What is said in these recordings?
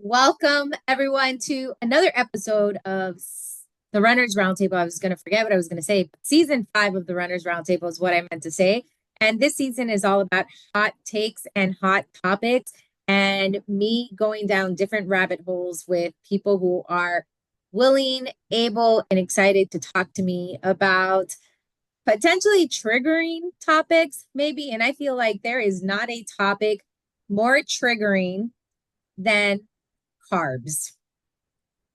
Welcome, everyone, to another episode of the Runners Roundtable. I was going to forget what I was going to say. Season 5 of the Runners Roundtable is what I meant to say. And this season is all about hot takes and hot topics and me going down different rabbit holes with people who are willing, able, and excited to talk to me about potentially triggering topics, maybe. And I feel like there is not a topic more triggering than carbs.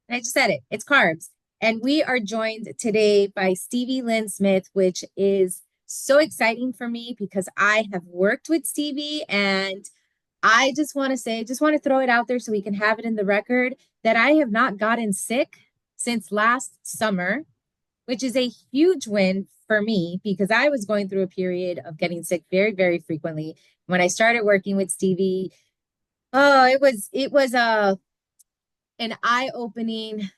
I just said it. It's carbs. And we are joined today by Stevie Lyn Smith, which is so exciting for me because I have worked with Stevie and I just want to say, just want to throw it out there so we can have it in the record that I have not gotten sick since last summer, which is a huge win for me because I was going through a period of getting sick very, very frequently. When I started working with Stevie, oh, it was an eye-opening,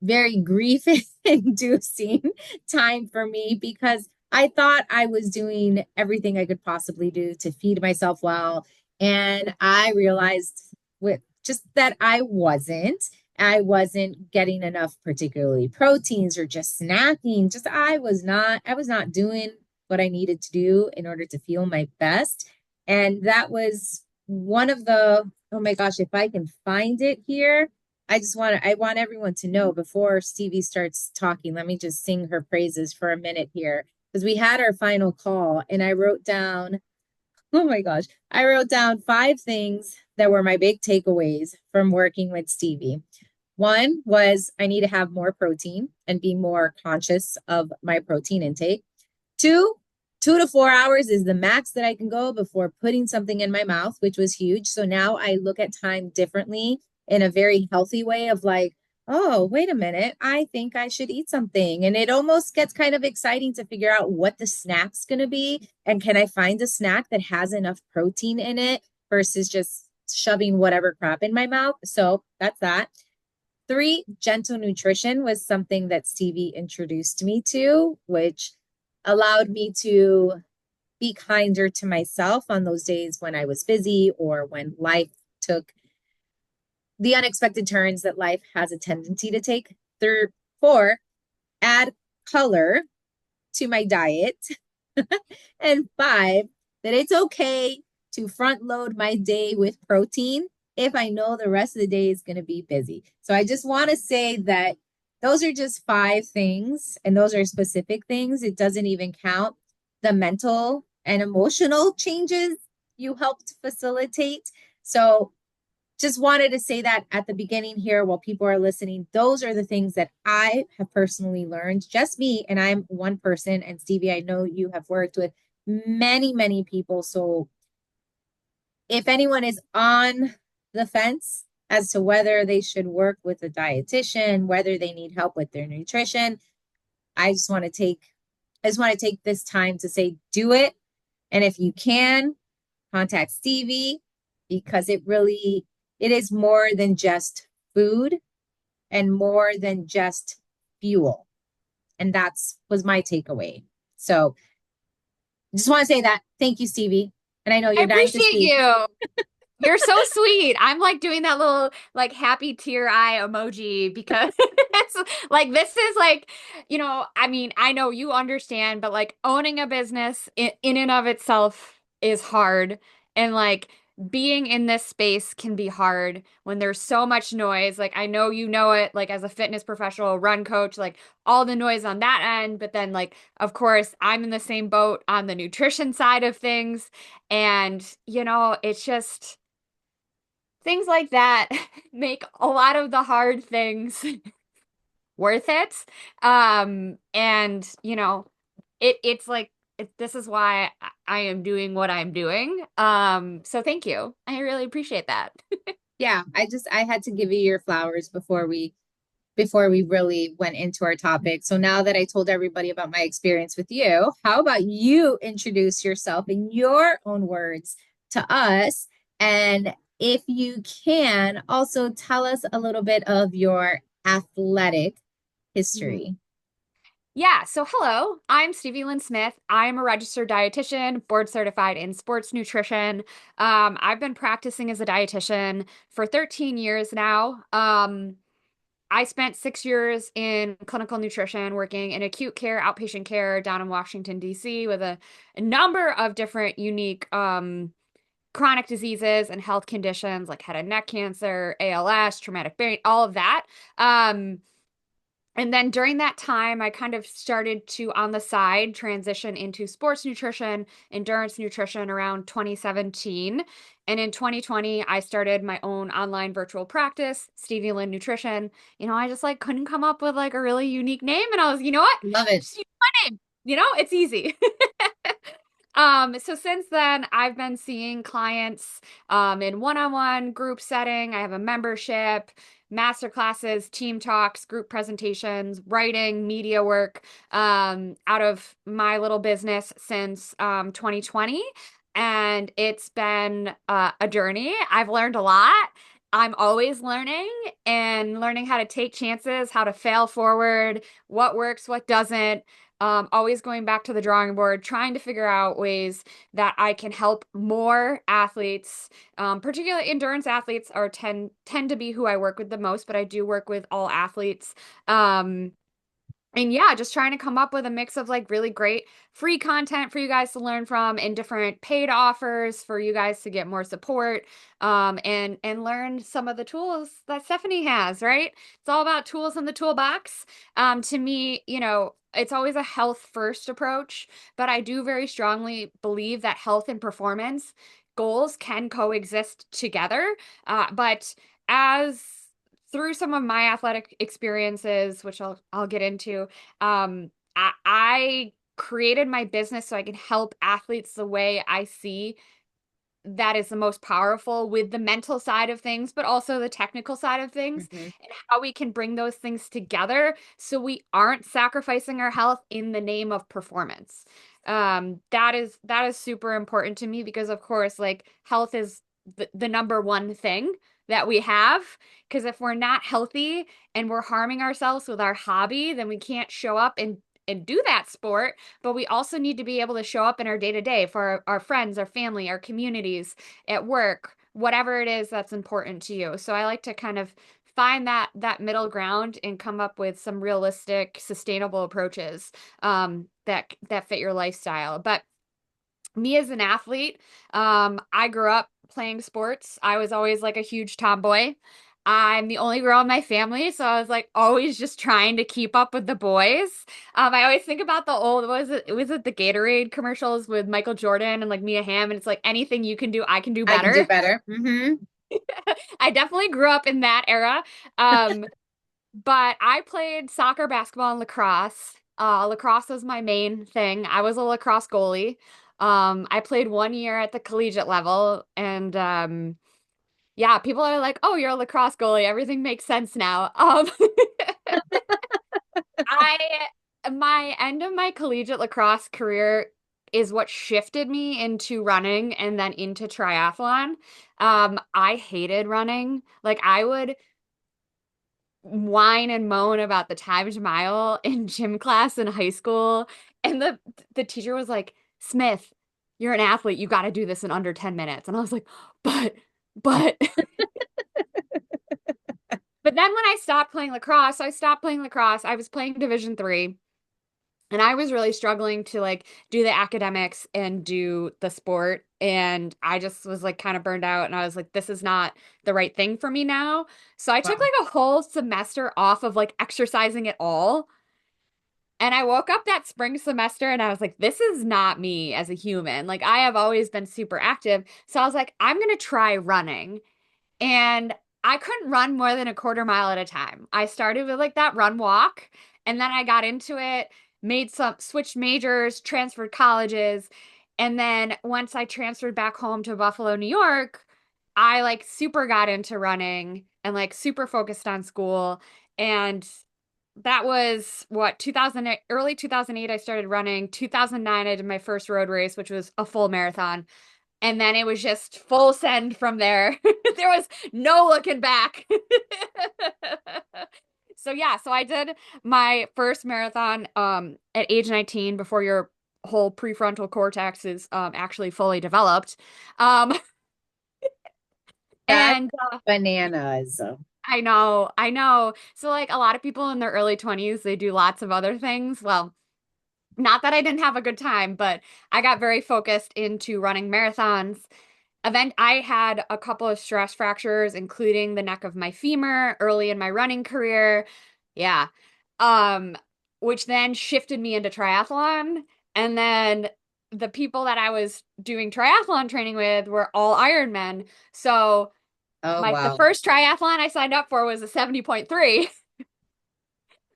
very grief-inducing time for me because I thought I was doing everything I could possibly do to feed myself well. And I realized with just that I wasn't. I wasn't getting enough particularly proteins or just snacking. Just I was not doing what I needed to do in order to feel my best. And that was one of the, oh my gosh, if I can find it here, I want everyone to know before Stevie starts talking. Let me just sing her praises for a minute here because we had our final call and I wrote down, oh my gosh, I wrote down 5 things that were my big takeaways from working with Stevie. One was I need to have more protein and be more conscious of my protein intake. Two, 2 to 4 hours is the max that I can go before putting something in my mouth, which was huge. So now I look at time differently in a very healthy way of like, oh, wait a minute, I think I should eat something. And it almost gets kind of exciting to figure out what the snack's going to be. And can I find a snack that has enough protein in it versus just shoving whatever crap in my mouth? So that's that. 3, gentle nutrition was something that Stevie introduced me to, which allowed me to be kinder to myself on those days when I was busy or when life took the unexpected turns that life has a tendency to take. 4, add color to my diet. And 5, that it's okay to front load my day with protein if I know the rest of the day is going to be busy. So I just want to say that those are just 5 things, and those are specific things. It doesn't even count the mental and emotional changes you helped facilitate. So just wanted to say that at the beginning here while people are listening. Those are the things that I have personally learned, just me, and I'm one person. And Stevie, I know you have worked with many, many people. So if anyone is on the fence as to whether they should work with a dietitian, whether they need help with their nutrition, I just want to take this time to say do it. And if you can, contact Stevie because it is more than just food and more than just fuel. And that's was my takeaway. So just want to say that. Thank you, Stevie. And I know I you're dying to appreciate speak. you. You're so sweet. I'm like doing that little like happy tear eye emoji because it's like this is like, I mean, I know you understand, but like owning a business in and of itself is hard. And like being in this space can be hard when there's so much noise. Like I know you know it, like as a fitness professional, run coach, like all the noise on that end. But then like, of course, I'm in the same boat on the nutrition side of things. And, it's just things like that make a lot of the hard things worth it. And it's like this is why I am doing what I'm doing. So thank you. I really appreciate that. Yeah, I had to give you your flowers before we really went into our topic. So now that I told everybody about my experience with you, how about you introduce yourself in your own words to us? And if you can, also tell us a little bit of your athletic Mhm. history. Yeah, so hello, I'm Stevie Lyn Smith. I'm a registered dietitian, board certified in sports nutrition. I've been practicing as a dietitian for 13 years now. I spent 6 years in clinical nutrition, working in acute care, outpatient care down in Washington, D.C., with a number of different unique chronic diseases and health conditions like head and neck cancer, ALS, traumatic brain, all of that. And then during that time, I kind of started to, on the side, transition into sports nutrition, endurance nutrition around 2017. And in 2020, I started my own online virtual practice, Stevie Lyn Nutrition. I just like couldn't come up with like a really unique name. And I was, you know what? Love it. Just use my name. It's easy. So since then, I've been seeing clients in one-on-one group setting. I have a membership, master classes, team talks, group presentations, writing, media work out of my little business since 2020. And it's been a journey. I've learned a lot. I'm always learning and learning how to take chances, how to fail forward, what works, what doesn't. Always going back to the drawing board, trying to figure out ways that I can help more athletes, particularly endurance athletes are tend to be who I work with the most, but I do work with all athletes. And yeah, just trying to come up with a mix of like really great free content for you guys to learn from and different paid offers for you guys to get more support and learn some of the tools that Stephanie has, right? It's all about tools in the toolbox. To me, it's always a health first approach, but I do very strongly believe that health and performance goals can coexist together. But as through some of my athletic experiences, which I'll get into, I created my business so I can help athletes the way I see that is the most powerful with the mental side of things, but also the technical side of things, Mm-hmm. and how we can bring those things together so we aren't sacrificing our health in the name of performance. That is super important to me because, of course, like health is the number one thing that we have. Because if we're not healthy and we're harming ourselves with our hobby, then we can't show up and do that sport, but we also need to be able to show up in our day to day for our friends, our family, our communities, at work, whatever it is that's important to you. So I like to kind of find that middle ground and come up with some realistic, sustainable approaches that fit your lifestyle. But me as an athlete, I grew up playing sports. I was always like a huge tomboy. I'm the only girl in my family, so I was like always just trying to keep up with the boys. I always think about the old, was it the Gatorade commercials with Michael Jordan and like Mia Hamm, and it's like anything you can do, I can do I can do better. better. Mm-hmm. I definitely grew up in that era. Um, but I played soccer, basketball, and lacrosse. Lacrosse was my main thing. I was a lacrosse goalie. I played 1 year at the collegiate level, and yeah, people are like, "Oh, you're a lacrosse goalie. Everything makes sense now." I my end of my collegiate lacrosse career is what shifted me into running and then into triathlon. I hated running. Like I would whine and moan about the timed mile in gym class in high school. And the teacher was like, Smith, you're an athlete. You got to do this in under 10 minutes. And I was like, but, but then when I stopped playing lacrosse, I stopped playing lacrosse. I was playing Division 3. And I was really struggling to like do the academics and do the sport. And I just was like kind of burned out. And I was like, this is not the right thing for me now. So I took Wow. like a whole semester off of like exercising at all. And I woke up that spring semester and I was like, this is not me as a human. Like I have always been super active. So I was like, I'm going to try running. And I couldn't run more than a quarter mile at a time. I started with like that run walk, and then I got into it, switched majors, transferred colleges. And then once I transferred back home to Buffalo, New York, I like super got into running and like super focused on school. And that was what 2008, early 2008 I started running. 2009 I did my first road race, which was a full marathon. And then it was just full send from there. There was no looking back. So I did my first marathon at age 19 before your whole prefrontal cortex is actually fully developed. Um That's and bananas. I know. So like a lot of people in their early 20s, they do lots of other things. Well, not that I didn't have a good time, but I got very focused into running marathons. I had a couple of stress fractures, including the neck of my femur early in my running career. Yeah. Um, which then shifted me into triathlon. And then the people that I was doing triathlon training with were all Ironmen. So Oh, the wow. first triathlon I signed up for was a 70.3.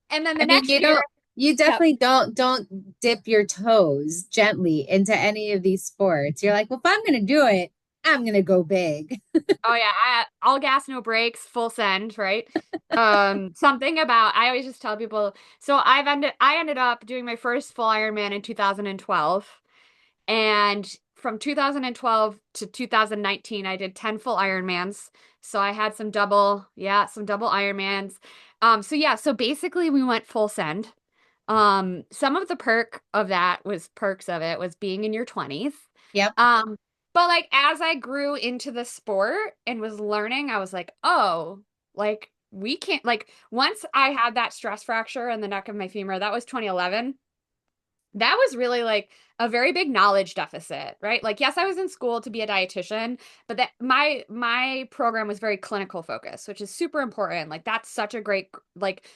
And then the I mean, next year, you yep. definitely don't dip your toes gently into any of these sports. You're like, well, if I'm going to do it, I'm going to go big. Oh yeah, all gas, no brakes, full send, right? Something about I always just tell people. So I ended up doing my first full Ironman in 2012, and from 2012 to 2019, I did 10 full Ironmans. So I had some double Ironmans. So basically we went full send. Some of the perks of it was being in your 20s. Yep. Um, but like as I grew into the sport and was learning, I was like, oh, like we can't like once I had that stress fracture in the neck of my femur, that was 2011. That was really like a very big knowledge deficit, right? Like, yes, I was in school to be a dietitian, but that my program was very clinical focused, which is super important. Like, that's such a great, like,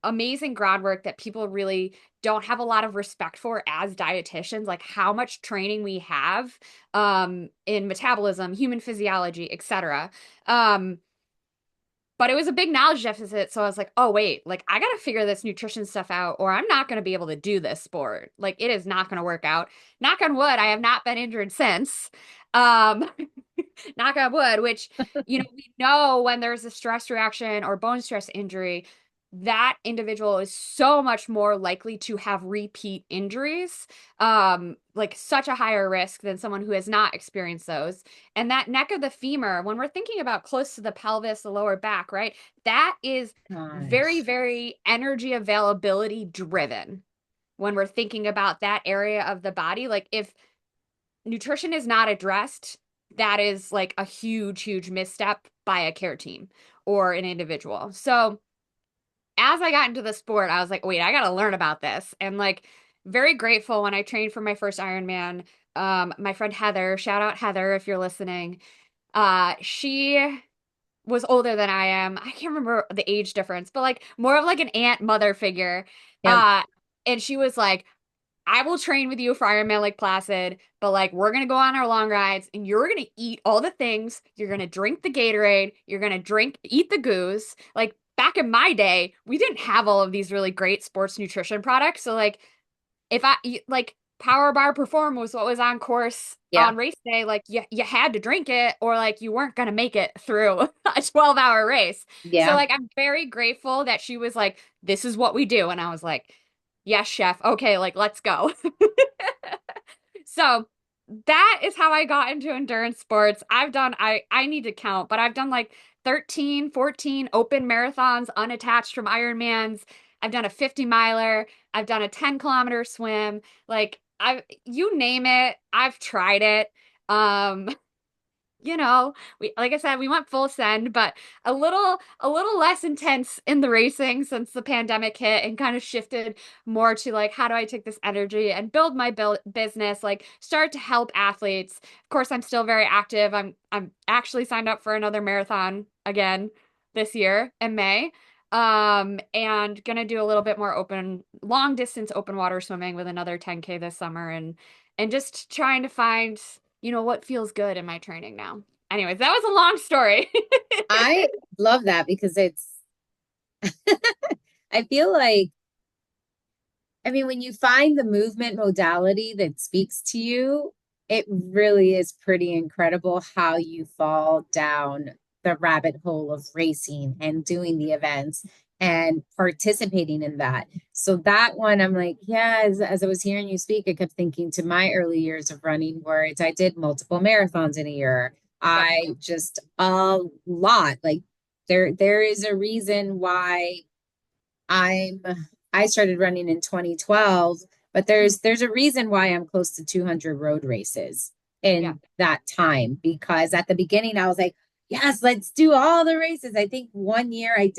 amazing groundwork that people really don't have a lot of respect for as dietitians, like how much training we have in metabolism, human physiology, etc. Um, but it was a big knowledge deficit. So I was like, oh, wait, like I got to figure this nutrition stuff out or I'm not going to be able to do this sport. Like it is not going to work out. Knock on wood, I have not been injured since. Um, knock on wood, which, we know when there's a stress reaction or bone stress injury, that individual is so much more likely to have repeat injuries, like such a higher risk than someone who has not experienced those. And that neck of the femur, when we're thinking about close to the pelvis, the lower back, right? That is very, Gosh. very energy availability driven when we're thinking about that area of the body. Like if nutrition is not addressed, that is like a huge, huge misstep by a care team or an individual. So as I got into the sport, I was like, wait, I got to learn about this. And like, very grateful when I trained for my first Ironman. My friend Heather, shout out Heather if you're listening. She was older than I am. I can't remember the age difference, but like more of like an aunt mother figure. Yep. And she was like, I will train with you for Ironman Lake Placid, but like we're gonna go on our long rides and you're gonna eat all the things. You're gonna drink the Gatorade. You're gonna eat the goose. Like back in my day, we didn't have all of these really great sports nutrition products. So like if like Power Bar Perform was what was on course Yeah. on race day, like you had to drink it or like you weren't gonna make it through a 12-hour race. So Yeah. like I'm very grateful that she was like, this is what we do. And I was like, yes, chef. Okay, like let's go. So that is how I got into endurance sports. I need to count, but I've done like 13, 14 open marathons unattached from Ironmans. I've done a 50 miler. I've done a 10-kilometer swim. Like you name it, I've tried it. Um, like I said, we went full send, but a little less intense in the racing since the pandemic hit and kind of shifted more to like, how do I take this energy and build my business, like start to help athletes. Of course, I'm still very active. I'm actually signed up for another marathon again this year in May. And gonna do a little bit more long distance open water swimming with another 10K this summer and just trying to find what feels good in my training now. Anyways, that was a long story. I love that because I feel like, I mean, when you find the movement modality that speaks to you, it really is pretty incredible how you fall down the rabbit hole of racing and doing the events and participating in that. So that one, I'm like, yeah, as I was hearing you speak, I kept thinking to my early years of running where I did multiple marathons in a year. Yep. I just a lot like there is a reason why I'm I started running in 2012, but there's a reason why I'm close to 200 road races Yeah. in that time, because at the beginning I was like, yes, let's do all the races. I think one year I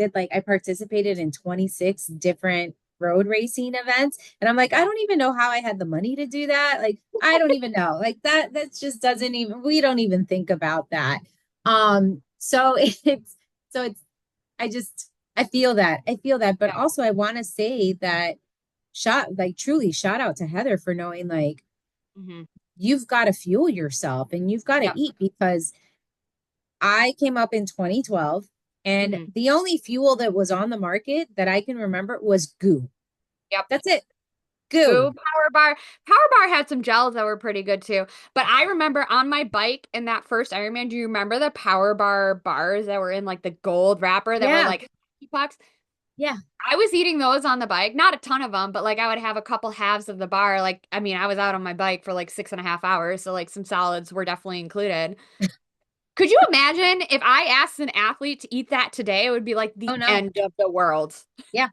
participated in 26 different road racing events, and I'm like, I Yeah. don't even know how I had the money to do that. Like, I don't even know. Like that just doesn't even, we don't even think about that. So it's I just I feel that, but Yeah. also I want to say that truly shout out to Heather for knowing like Hmm. you've got to fuel yourself and you've got to Yep. eat, because I came up in 2012 and Hmm. the only fuel that was on the market that I can remember was goo. Yep. That's it. Goo. Goo, Power Bar. Power Bar had some gels that were pretty good too. But I remember on my bike in that first Ironman, do you remember the Power Bar bars that were in like the gold wrapper that were Yeah. like bucks? Yeah. I was eating those on the bike, not a ton of them, but like I would have a couple halves of the bar. Like, I mean, I was out on my bike for like 6.5 hours, so like some solids were definitely included. Could you imagine if I asked an athlete to eat that today? It would be like Oh the no. end of the world. Yeah.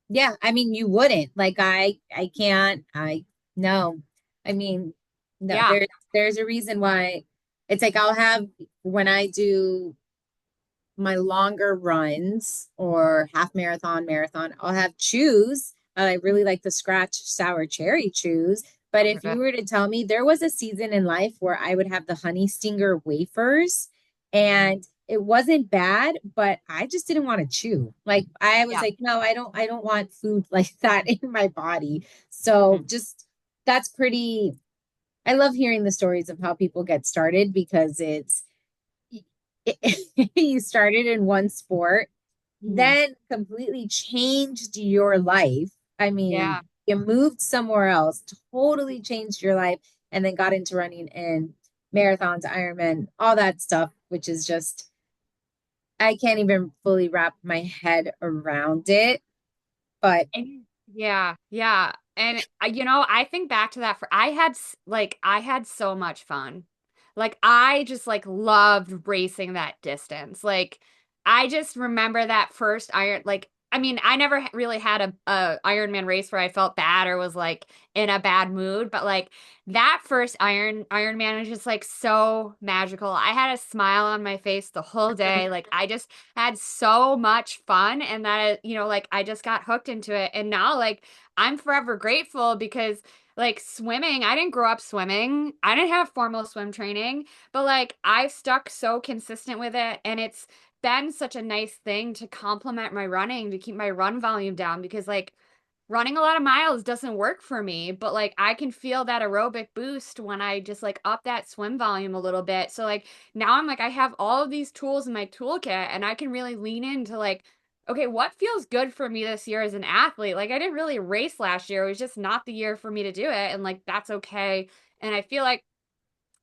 Yeah. I mean, you wouldn't. Like I can't. I no. I mean, no, Yeah. there's a reason why it's like I'll have when I do my longer runs or half marathon, marathon, I'll have chews. I really like the scratch sour cherry chews. But Those are if you good. were to tell me there was a season in life where I would have the honey stinger wafers and it wasn't bad, but I just didn't want to chew. Like I was Yeah. like, no, I don't want food like that in my body. So Mhm. just that's pretty I love hearing the stories of how people get started because you started in one sport, Mhm. then completely changed your life. I mean, Yeah. you moved somewhere else, totally changed your life, and then got into running and marathons, Ironman, all that stuff, which is just, I can't even fully wrap my head around it. But Yeah, yeah. And I think back to that for I had so much fun. Like I just like loved racing that distance. Like I just remember that first iron like I mean, I never really had a Ironman race where I felt bad or was like in a bad mood, but like that first Ironman is just like so magical. I had a smile on my face the whole day. Like I just had so much fun and that like I just got hooked into it and now like I'm forever grateful because like swimming, I didn't grow up swimming. I didn't have formal swim training, but like I've stuck so consistent with it and it's been such a nice thing to complement my running to keep my run volume down because like running a lot of miles doesn't work for me, but like I can feel that aerobic boost when I just like up that swim volume a little bit. So like now I'm like I have all of these tools in my toolkit and I can really lean into like okay, what feels good for me this year as an athlete? Like I didn't really race last year. It was just not the year for me to do it and like that's okay. And I feel like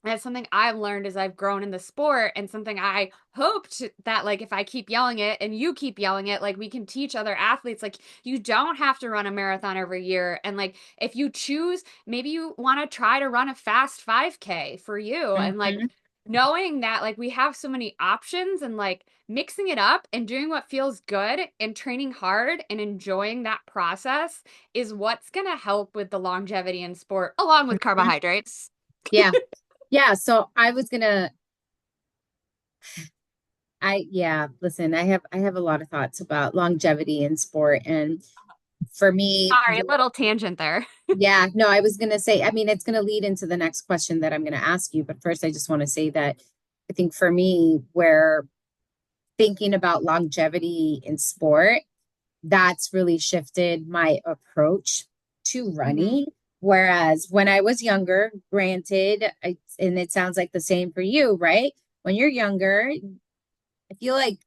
that's something I've learned as I've grown in the sport and something I hoped that like if I keep yelling it and you keep yelling it, like we can teach other athletes like you don't have to run a marathon every year. And like if you choose, maybe you want to try to run a fast 5K for you. And like mhm, knowing that like we have so many options and like mixing it up and doing what feels good and training hard and enjoying that process is what's going to help with the longevity in sport along with mhm. carbohydrates. Yeah. Yeah. So I was gonna yeah, listen, I have a lot of thoughts about longevity in sport. And for me, Sorry, a little tangent there. yeah, no, I was going to say, I mean, it's going to lead into the next question that I'm going to ask you. But first, I just want to say that I think for me, where thinking about longevity in sport, that's really shifted my approach to Hmm. running. Whereas when I was younger, granted, and it sounds like the same for you, right? When you're younger, I feel like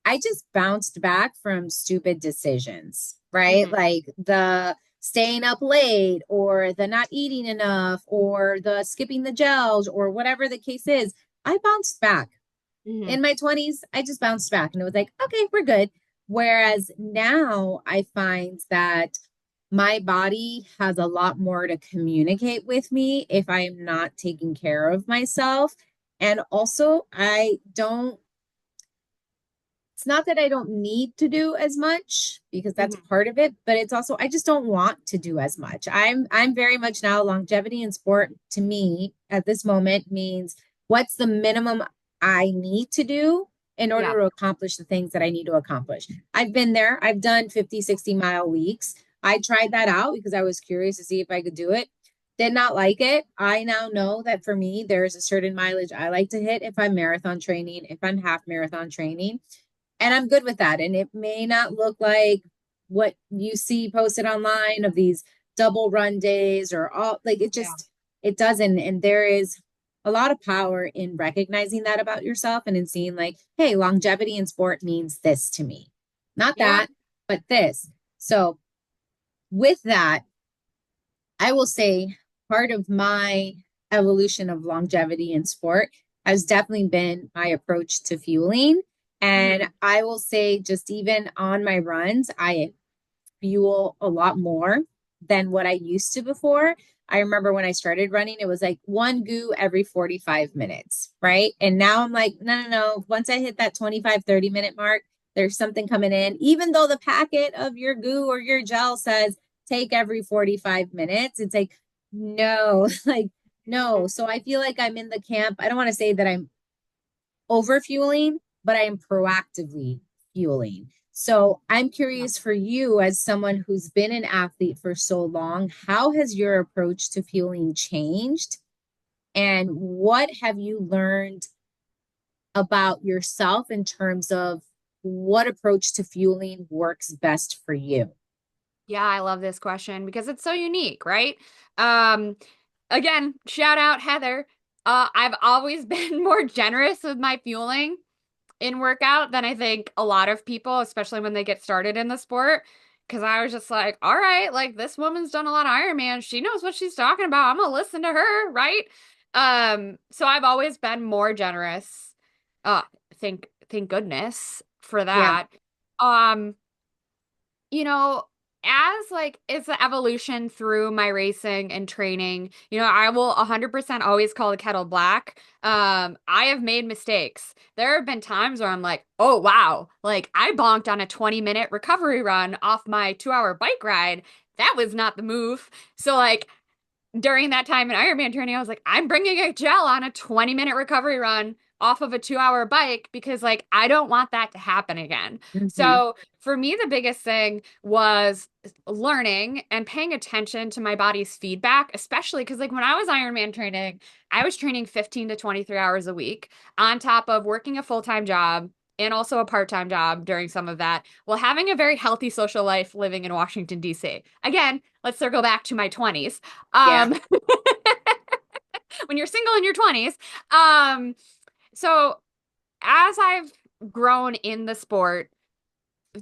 I just bounced back from stupid decisions, right? Hmm. Like the staying up late or the not eating enough or the skipping the gels or whatever the case is. I bounced back. Hmm. In my 20s, I just bounced back and it was like, okay, we're good. Whereas now I find that my body has a lot more to communicate with me if I am not taking care of myself. And also, I don't it's not that I don't need to do as much because that's Mhm. part of it, but it's also I just don't want to do as much. I'm very much now longevity in sport to me at this moment means what's the minimum I need to do in order Yeah. to accomplish the things that I need to accomplish. I've been there. I've done 50, 60-mile weeks. I tried that out because I was curious to see if I could do it. Did not like it. I now know that for me, there's a certain mileage I like to hit if I'm marathon training, if I'm half marathon training, and I'm good with that. And it may not look like what you see posted online of these double run days or all like it Yeah. just it doesn't. And there is a lot of power in recognizing that about yourself and in seeing like, hey, longevity in sport means this to me. Not Yeah. that, but this. So with that, I will say part of my evolution of longevity in sport has definitely been my approach to fueling. And Mhm. I will say, just even on my runs, I fuel a lot more than what I used to before. I remember when I started running, it was like one goo every 45 minutes, right? And now I'm like, no, no, no. Once I hit that 25, 30-minute mark, there's something coming in. Even though the packet of your goo or your gel says take every 45 minutes, it's like, no, like, no. So I feel like I'm in the camp. I don't want to say that I'm over fueling, but I am proactively fueling. So I'm Yeah. curious for you, as someone who's been an athlete for so long, how has your approach to fueling changed? And what have you learned about yourself in terms of what approach to fueling works best for you? Yeah, I love this question because it's so unique, right? Um, Again, shout out Heather. I've always been more generous with my fueling in workout than I think a lot of people, especially when they get started in the sport. Because I was just like, all right, like this woman's done a lot of Ironman. She knows what she's talking about. I'm gonna listen to her, right? So I've always been more generous. Uh, thank goodness for Yeah, that. Um, you know, as like it's the evolution through my racing and training, I will 100% always call the kettle black. I have made mistakes. There have been times where I'm like, oh wow, like I bonked on a 20-minute recovery run off my 2-hour bike ride. That was not the move. So like during that time in Ironman training, I was like, I'm bringing a gel on a 20-minute recovery run off of a 2-hour bike because, like, I don't want that to happen again. hmm, So, for me, the biggest thing was learning and paying attention to my body's feedback, especially because, like, when I was Ironman training, I was training 15 to 23 hours a week on top of working a full-time job and also a part-time job during some of that, while having a very healthy social life living in Washington, D.C. Again, let's circle back to my 20s. yeah, Um, when you're single in your 20s. Um, so as I've grown in the sport,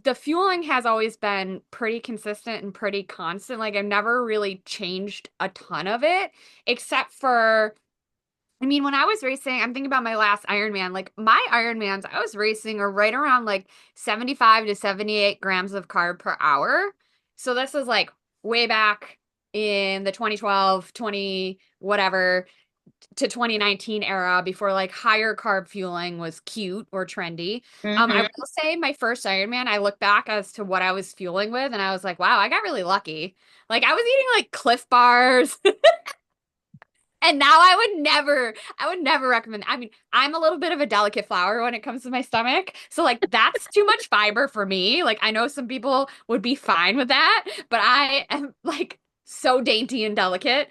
the fueling has always been pretty consistent and pretty constant. Like I've never really changed a ton of it, except for I mean, when I was racing, I'm thinking about my last Ironman. Like my Ironmans, I was racing are right around like 75 to 78 grams of carb per hour. So this is like way back in the 2012, 20 whatever to 2019 era before like higher carb fueling was cute or trendy. I hmm. will say my first Ironman, I look back as to what I was fueling with and I was like, wow, I got really lucky. Like I was eating like Cliff Bars. And now I would never recommend. I mean, I'm a little bit of a delicate flower when it comes to my stomach. So like that's too much fiber for me. Like I know some people would be fine with that, but I am like so dainty and delicate.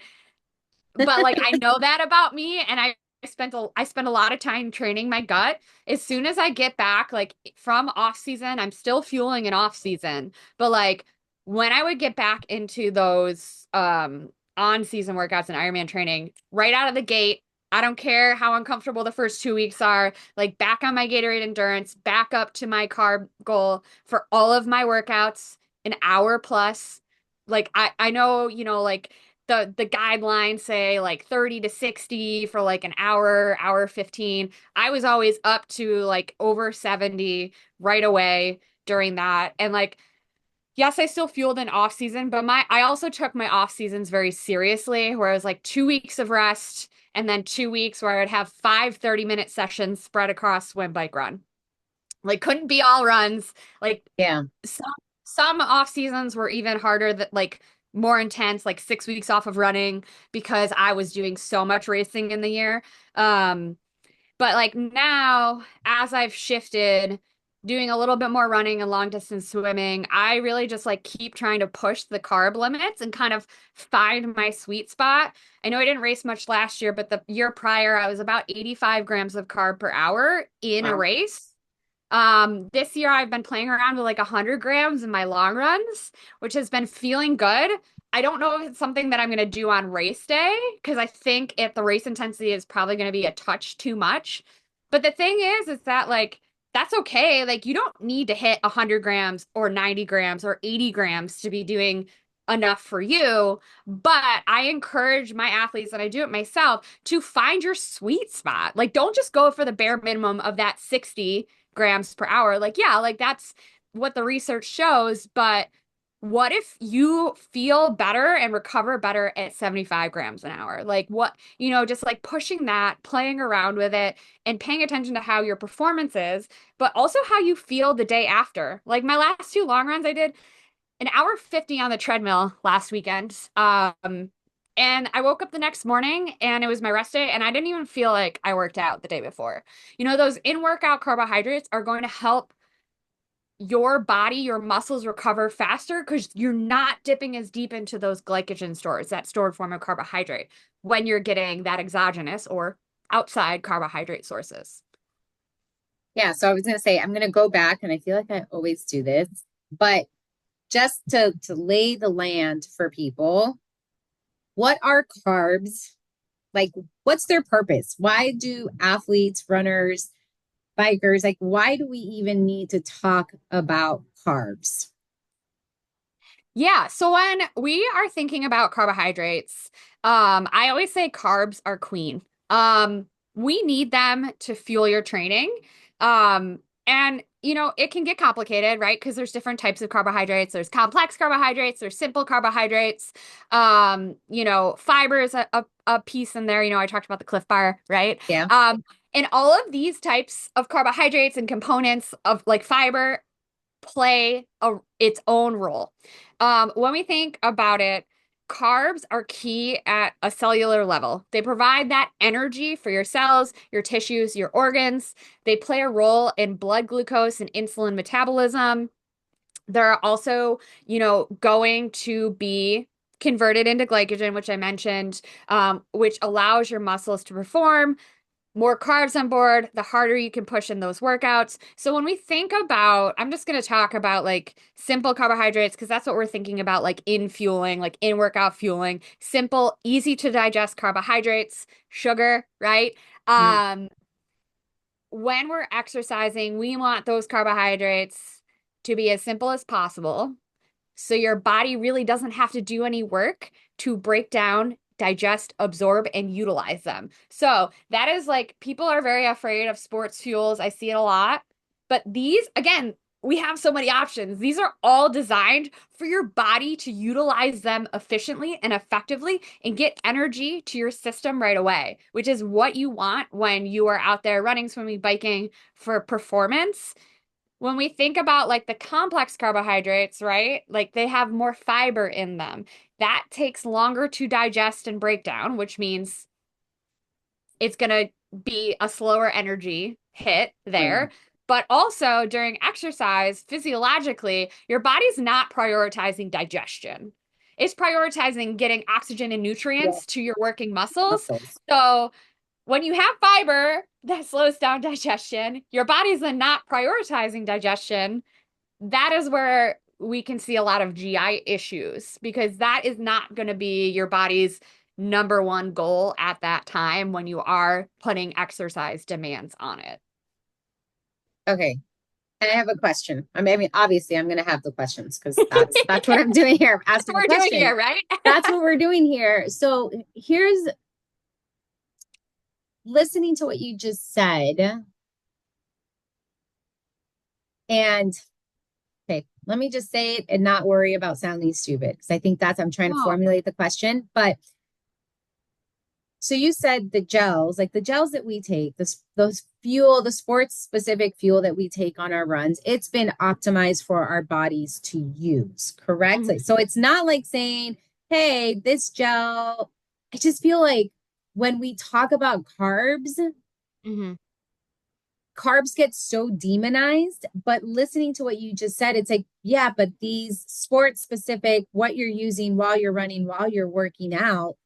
But like I know that about me and I spent a lot of time training my gut. As soon as I get back like from off season, I'm still fueling in off season. But like when I would get back into those on season workouts and Ironman training, right out of the gate, I don't care how uncomfortable the first 2 weeks are, like back on my Gatorade endurance, back up to my carb goal for all of my workouts, an hour plus. Like I know, like the guidelines say like 30 to 60 for like an hour 15. I was always up to like over 70 right away during that. And like yes, I still fueled in off season, but I also took my off seasons very seriously, where I was like 2 weeks of rest and then 2 weeks where I would have 5 30-minute sessions spread across swim, bike, run. Like couldn't be all runs. Like Yeah. some some off seasons were even harder that like more intense, like 6 weeks off of running because I was doing so much racing in the year. Um, but like now, as I've shifted, doing a little bit more running and long distance swimming, I really just like keep trying to push the carb limits and kind of find my sweet spot. I know I didn't race much last year, but the year prior, I was about 85 grams of carb per hour in a Wow. race. This year I've been playing around with like 100 grams in my long runs, which has been feeling good. I don't know if it's something that I'm going to do on race day because I think if the race intensity is probably going to be a touch too much. But the thing is that like that's okay. Like you don't need to hit 100 grams or 90 grams or 80 grams to be doing enough for you. But I encourage my athletes, and I do it myself, to find your sweet spot. Like don't just go for the bare minimum of that 60 grams per hour. Like, yeah, like that's what the research shows. But what if you feel better and recover better at 75 grams an hour? Like, what, just like pushing that, playing around with it, and paying attention to how your performance is, but also how you feel the day after. Like, my last two long runs, I did an hour 50 on the treadmill last weekend. And I woke up the next morning and it was my rest day, and I didn't even feel like I worked out the day before. Those in-workout carbohydrates are going to help your body, your muscles recover faster because you're not dipping as deep into those glycogen stores, that stored form of carbohydrate, when you're getting that exogenous or outside carbohydrate sources. Yeah. So I was going to say, I'm going to go back, and I feel like I always do this, but just to lay the land for people, what are carbs? Like, what's their purpose? Why do athletes, runners, bikers, like, why do we even need to talk about carbs? Yeah, so when we are thinking about carbohydrates, I always say carbs are queen. We need them to fuel your training. And it can get complicated, right? Because there's different types of carbohydrates. There's complex carbohydrates, there's simple carbohydrates. Fiber is a piece in there. I talked about the Cliff Bar, right? Yeah. And all of these types of carbohydrates and components of like fiber play its own role. When we think about it, carbs are key at a cellular level. They provide that energy for your cells, your tissues, your organs. They play a role in blood glucose and insulin metabolism. They're also, going to be converted into glycogen, which I mentioned, which allows your muscles to perform. More carbs on board, the harder you can push in those workouts. So when we think about, I'm just going to talk about like simple carbohydrates because that's what we're thinking about, like in fueling, like in workout fueling, simple, easy to digest carbohydrates, sugar, right? Mm. Um, when we're exercising, we want those carbohydrates to be as simple as possible. So your body really doesn't have to do any work to break down, digest, absorb, and utilize them. So that is like people are very afraid of sports fuels. I see it a lot. But these, again, we have so many options. These are all designed for your body to utilize them efficiently and effectively and get energy to your system right away, which is what you want when you are out there running, swimming, biking for performance. When we think about like the complex carbohydrates, right? Like they have more fiber in them. That takes longer to digest and break down, which means it's going to be a slower energy hit Mm. there. But also during exercise, physiologically, your body's not prioritizing digestion. It's prioritizing getting oxygen and Yeah. nutrients to your working muscles. Muscles. So when you have fiber that slows down digestion, your body's then not prioritizing digestion. That is where we can see a lot of GI issues because that is not going to be your body's number one goal at that time when you are putting exercise demands on it. Okay. And I have a question. I mean, obviously, I'm going to have the questions because that's what I'm doing here. I'm That's asking what the we're doing question. here, right? That's what we're doing here. So here's listening to what you just said. And okay, let me just say it and not worry about sounding stupid because I think I'm trying to Oh, formulate the question. But So you said the gels, like the gels that we take, those fuel, the sports specific fuel that we take on our runs, it's been optimized for our bodies to use, correct? Like, Mhm. so it's not like saying, hey, this gel, I just feel like when we talk about carbs, Mhm. carbs get so demonized, but listening to what you just said, it's like, yeah, but these sports specific, what you're using while you're running, while you're working out,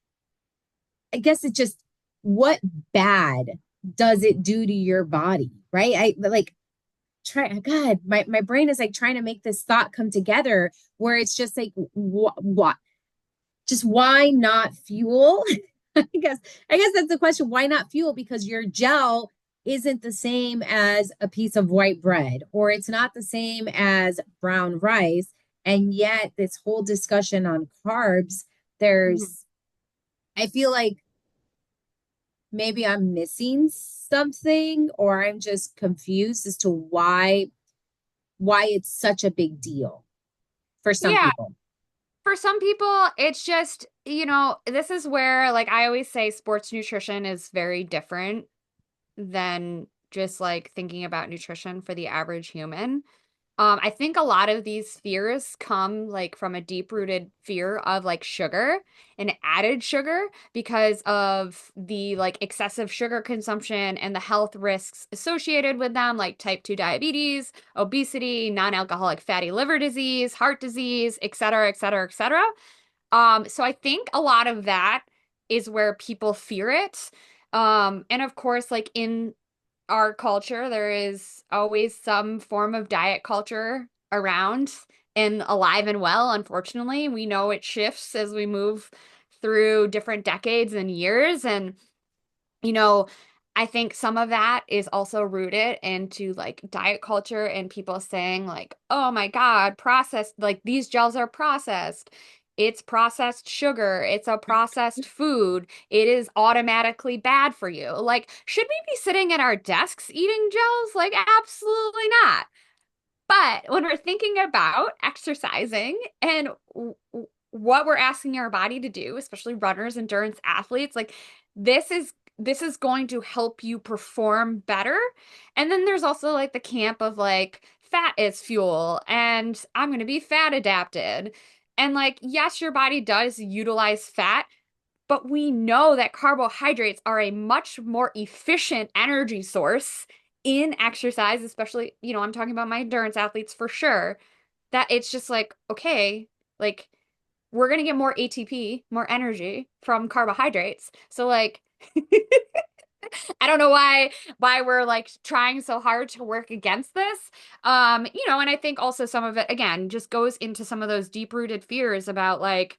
I guess it's just what bad does it do to your body, right? I like try God, my brain is like trying to make this thought come together where it's just like what just why not fuel? I guess that's the question. Why not fuel? Because your gel isn't the same as a piece of white bread, or it's not the same as brown rice. And yet, this whole discussion on carbs, Mhm. there's, I feel like maybe I'm missing something, or I'm just confused as to why it's such a big deal for some Yeah, people. for some people, it's just, this is where, like, I always say sports nutrition is very different than just like thinking about nutrition for the average human. I think a lot of these fears come like from a deep-rooted fear of like sugar and added sugar because of the like excessive sugar consumption and the health risks associated with them, like type 2 diabetes, obesity, non-alcoholic fatty liver disease, heart disease, et cetera, et cetera, et cetera. So I think a lot of that is where people fear it. And of course, like in our culture, there is always some form of diet culture around and alive and well. Unfortunately, we know it shifts as we move through different decades and years. And, you know, I think some of that is also rooted into like diet culture and people saying, like, oh my God, processed, like these gels are processed. It's processed sugar. It's a processed food. It is automatically bad for you. Like, should we be sitting at our desks eating gels? Like, absolutely not. But when we're thinking about exercising and what we're asking our body to do, especially runners, endurance athletes, like this is going to help you perform better. And then there's also like the camp of like fat is fuel and I'm going to be fat adapted. And like yes, your body does utilize fat, but we know that carbohydrates are a much more efficient energy source in exercise, especially, I'm talking about my endurance athletes for sure, that it's just like, okay, like we're going to get more ATP, more energy from carbohydrates. So like I don't know why we're like trying so hard to work against this. And I think also some of it again just goes into some of those deep-rooted fears about like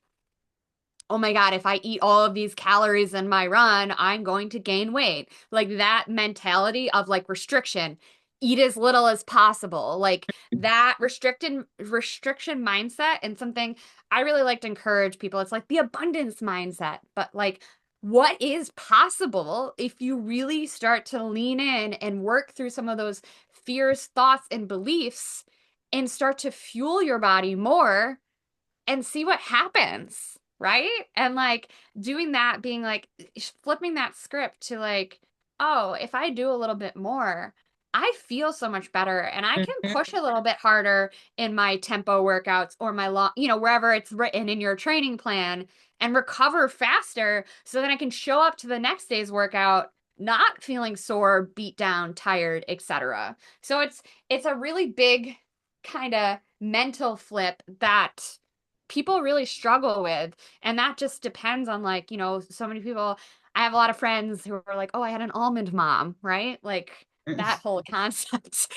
oh my God, if I eat all of these calories in my run, I'm going to gain weight. Like that mentality of like restriction, eat as little as possible. Like that restriction mindset and something I really like to encourage people. It's like the abundance mindset, but like what is possible if you really start to lean in and work through some of those fears, thoughts, and beliefs and start to fuel your body more and see what happens, right? And like doing that, being like flipping that script to like, oh, if I do a little bit more, I feel so much better and I can Mhm. push a little bit harder in my tempo workouts or my long, wherever it's written in your training plan and recover faster so then I can show up to the next day's workout not feeling sore, beat down, tired, etc. So it's a really big kind of mental flip that people really struggle with. And that just depends on like, so many people. I have a lot of friends who are like, oh, I had an almond mom, right? Like that whole concept.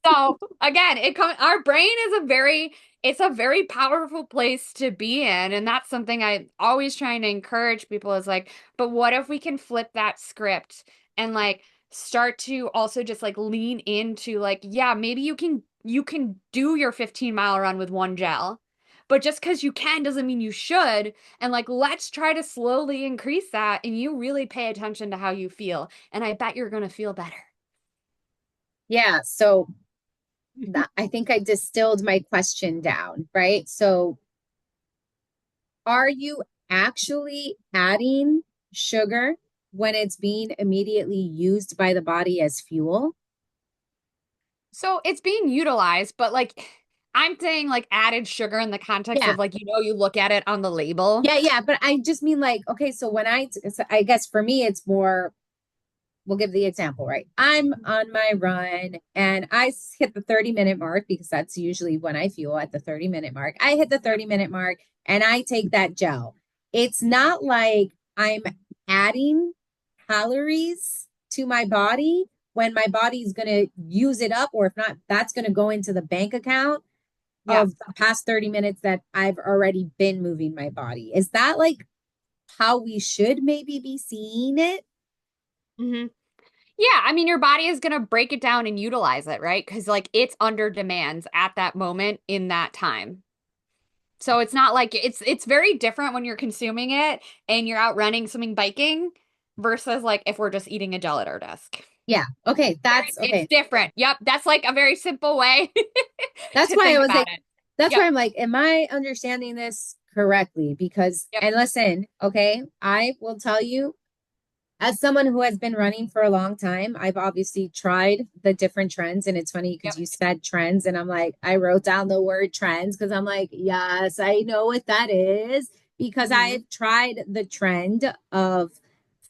So again, our brain is it's a very powerful place to be in. And that's something I always trying to encourage people is like, but what if we can flip that script and like start to also just like lean into like, yeah, maybe you can do your 15-mile run with one gel. But just because you can doesn't mean you should. And like, let's try to slowly increase that. And you really pay attention to how you feel. And I bet you're going to feel better. Yeah, so I think I distilled my question down, right? So are you actually adding sugar when it's being immediately used by the body as fuel? So it's being utilized, but like I'm saying like added sugar in the context Yeah. of like, you look at it on the label. Yeah, but I just mean like, okay, so I guess for me, it's more, we'll give the example, right? I'm on my run and hit the 30-minute mark because that's usually when I fuel at the 30-minute mark. I hit the 30-minute mark and I take that gel. It's not like I'm adding calories to my body when my body's going to use it up, or if not, that's going to go into the bank account Yeah. of the past 30 minutes that I've already been moving my body. Is that like how we should maybe be seeing it? hmm Yeah, I mean, your body is going to break it down and utilize it, right? Because like it's under demands at that moment in that time. So it's not like it's very different when you're consuming it and you're out running, swimming, biking versus like if we're just eating a gel at our desk. Yeah. Okay. That's It's okay. different. Yep, that's like a very simple way That's to why I think was about like, it. that's Yep, why I'm like, am I understanding this correctly? Because, yep, and listen, okay, I will tell you, as someone who has been running for a long time, I've obviously tried the different trends. And it's funny because yep. you said trends, and I'm like, I wrote down the word trends because I'm like, yes, I know what that is because hmm I've tried the trend of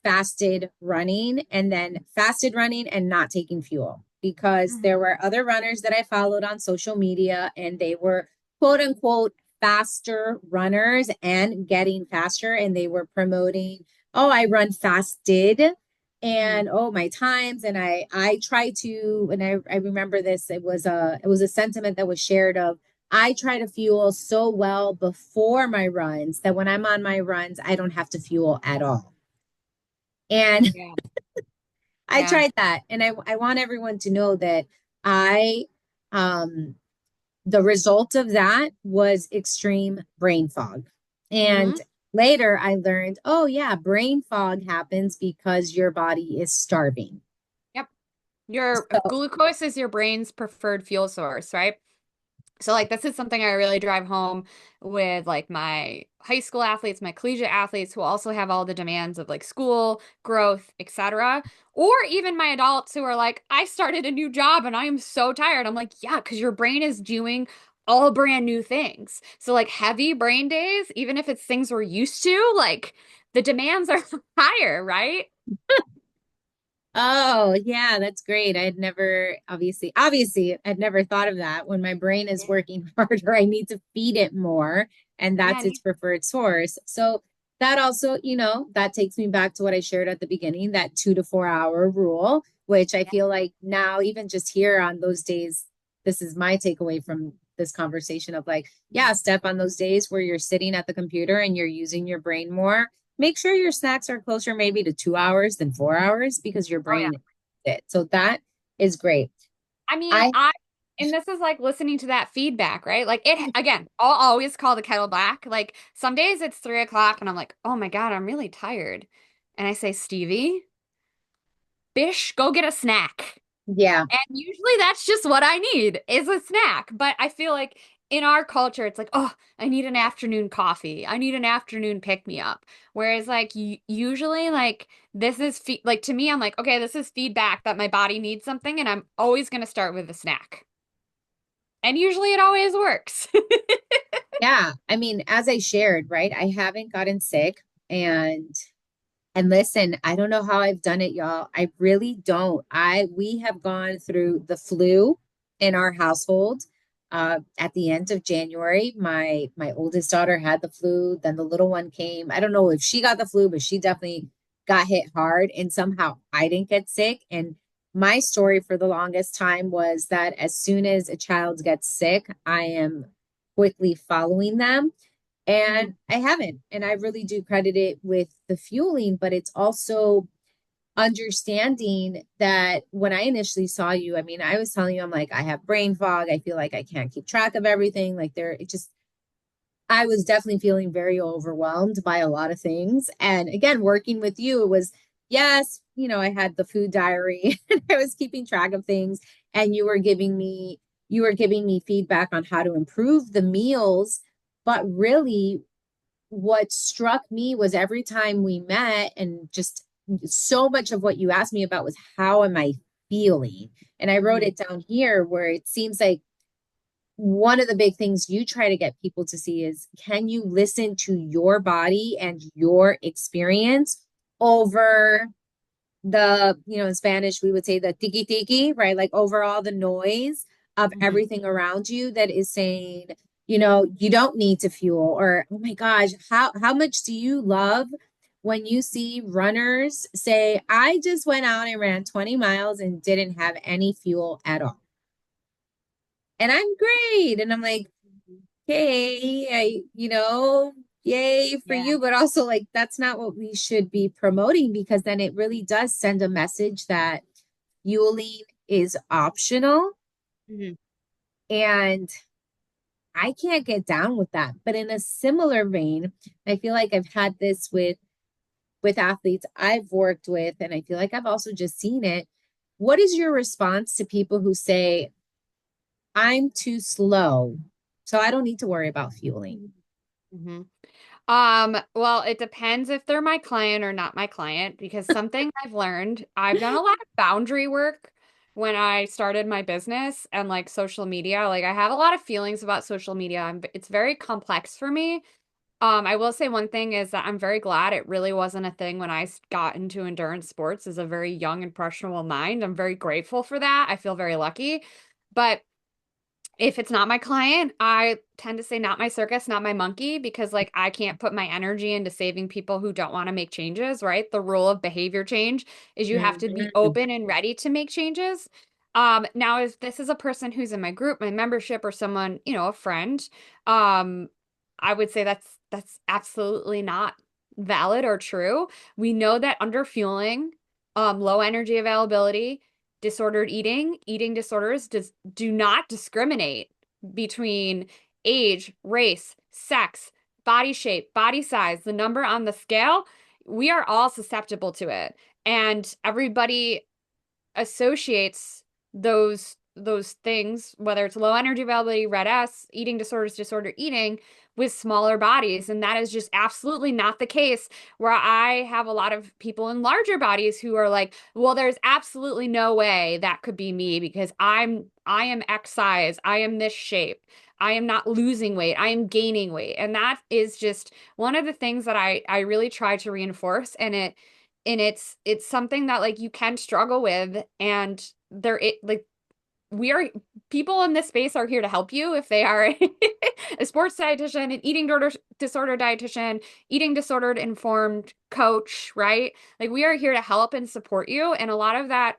fasted running and then fasted running and not taking fuel because hmm there were other runners that I followed on social media and they were quote unquote faster runners and getting faster, and they were promoting, oh, I run fasted hmm and oh, my times. And I try to, and I remember this, it was a sentiment that was shared of, I try to fuel so well before my runs that when I'm on my runs I don't have to fuel at all. And Yeah, I yeah. tried that. And I want everyone to know that I, um, the result of that was extreme brain fog. And hmm later I learned, oh, yeah, brain fog happens because your body is starving. Yep. Your So, glucose is your brain's preferred fuel source, right? So like this is something I really drive home with like my high school athletes, my collegiate athletes who also have all the demands of like school, growth, etc. Or even my adults who are like, I started a new job and I am so tired. I'm like, yeah, because your brain is doing all brand new things. So like heavy brain days, even if it's things we're used to, like the demands are higher, right? oh, yeah, that's great. I had never, obviously, I'd never thought of that. When my brain is working harder, I need to feed it more, and Yeah, that's its preferred source. So that also, that takes me back to what I shared at the beginning, that 2 to 4 hour rule, which I yeah, feel like now, even just here on those days, this is my takeaway from this conversation of like, yeah, step on those days where you're sitting at the computer and you're using your brain more, make sure your snacks are closer maybe to 2 hours than 4 hours because your oh yeah. brain needs it. So that is great. I mean, I and this is like listening to that feedback, right? Like it, again, I'll always call the kettle black. Like some days it's 3 o'clock and I'm like, oh my God, I'm really tired. And I say, Stevie, Bish, go get a snack. yeah, And usually that's just what I need is a snack. But I feel like in our culture, it's like, oh, I need an afternoon coffee. I need an afternoon pick me up. Whereas like usually like this is like to me, I'm like, okay, this is feedback that my body needs something, and I'm always going to start with a snack. And usually it always works. yeah. I mean, as I shared, right? I haven't gotten sick, and listen, I don't know how I've done it, y'all. I really don't. We have gone through the flu in our household. At the end of January, my oldest daughter had the flu. Then the little one came. I don't know if she got the flu, but she definitely got hit hard. And somehow I didn't get sick. And my story for the longest time was that as soon as a child gets sick, I am quickly following them. Mhm. And I haven't. And I really do credit it with the fueling, but it's also understanding that when I initially saw you, I mean, I was telling you, I'm like, I have brain fog. I feel like I can't keep track of everything. Like I was definitely feeling very overwhelmed by a lot of things. And again, working with you, it was, yes, I had the food diary and I was keeping track of things. And you were giving me feedback on how to improve the meals. But really, what struck me was every time we met, and just so much of what you asked me about was how am I feeling? And I wrote Mhm. it down here where it seems like one of the big things you try to get people to see is, can you listen to your body and your experience over the, in Spanish, we would say the tiki tiki, right? Like over all the noise of Mhm. everything around you that is saying, you don't need to fuel, or, oh my gosh, how much do you love when you see runners say, I just went out and ran 20 miles and didn't have any fuel at all. And I'm great. And I'm like, hey, yay for Yeah. you. But also, like, that's not what we should be promoting, because then it really does send a message that fueling is optional. Mhm. And I can't get down with that. But in a similar vein, I feel like I've had this with athletes I've worked with, and I feel like I've also just seen it. What is your response to people who say, I'm too slow, so I don't need to worry about fueling? Mhm. Well, it depends if they're my client or not my client, because something I've learned, I've done a lot of boundary work when I started my business and like social media. Like I have a lot of feelings about social media. It's very complex for me. I will say one thing is that I'm very glad it really wasn't a thing when got into endurance sports as a very young, impressionable mind. I'm very grateful for that. I feel very lucky. But if it's not my client, I tend to say not my circus, not my monkey, because like I can't put my energy into saving people who don't want to make changes, right? The rule of behavior change is you have to be Mhm. open and ready to make changes. Now if this is a person who's in my group, my membership, or someone, a friend, um, I would say that's absolutely not valid or true. We know that under fueling, low energy availability, disordered eating disorders do not discriminate between age, race, sex, body shape, body size, the number on the scale. We are all susceptible to it. And everybody associates those things, whether it's low energy availability, red S, eating disorders, disordered eating, with smaller bodies. And that is just absolutely not the case. Where I have a lot of people in larger bodies who are like, well, there's absolutely no way that could be me because I am X size, I am this shape. I am not losing weight. I am gaining weight. And that is just one of the things that I really try to reinforce. And it's something that like you can struggle with, and like we are people in this space are here to help you if they are a sports dietitian, an disorder dietitian, eating disordered informed coach, right? Like we are here to help and support you. And a lot of that,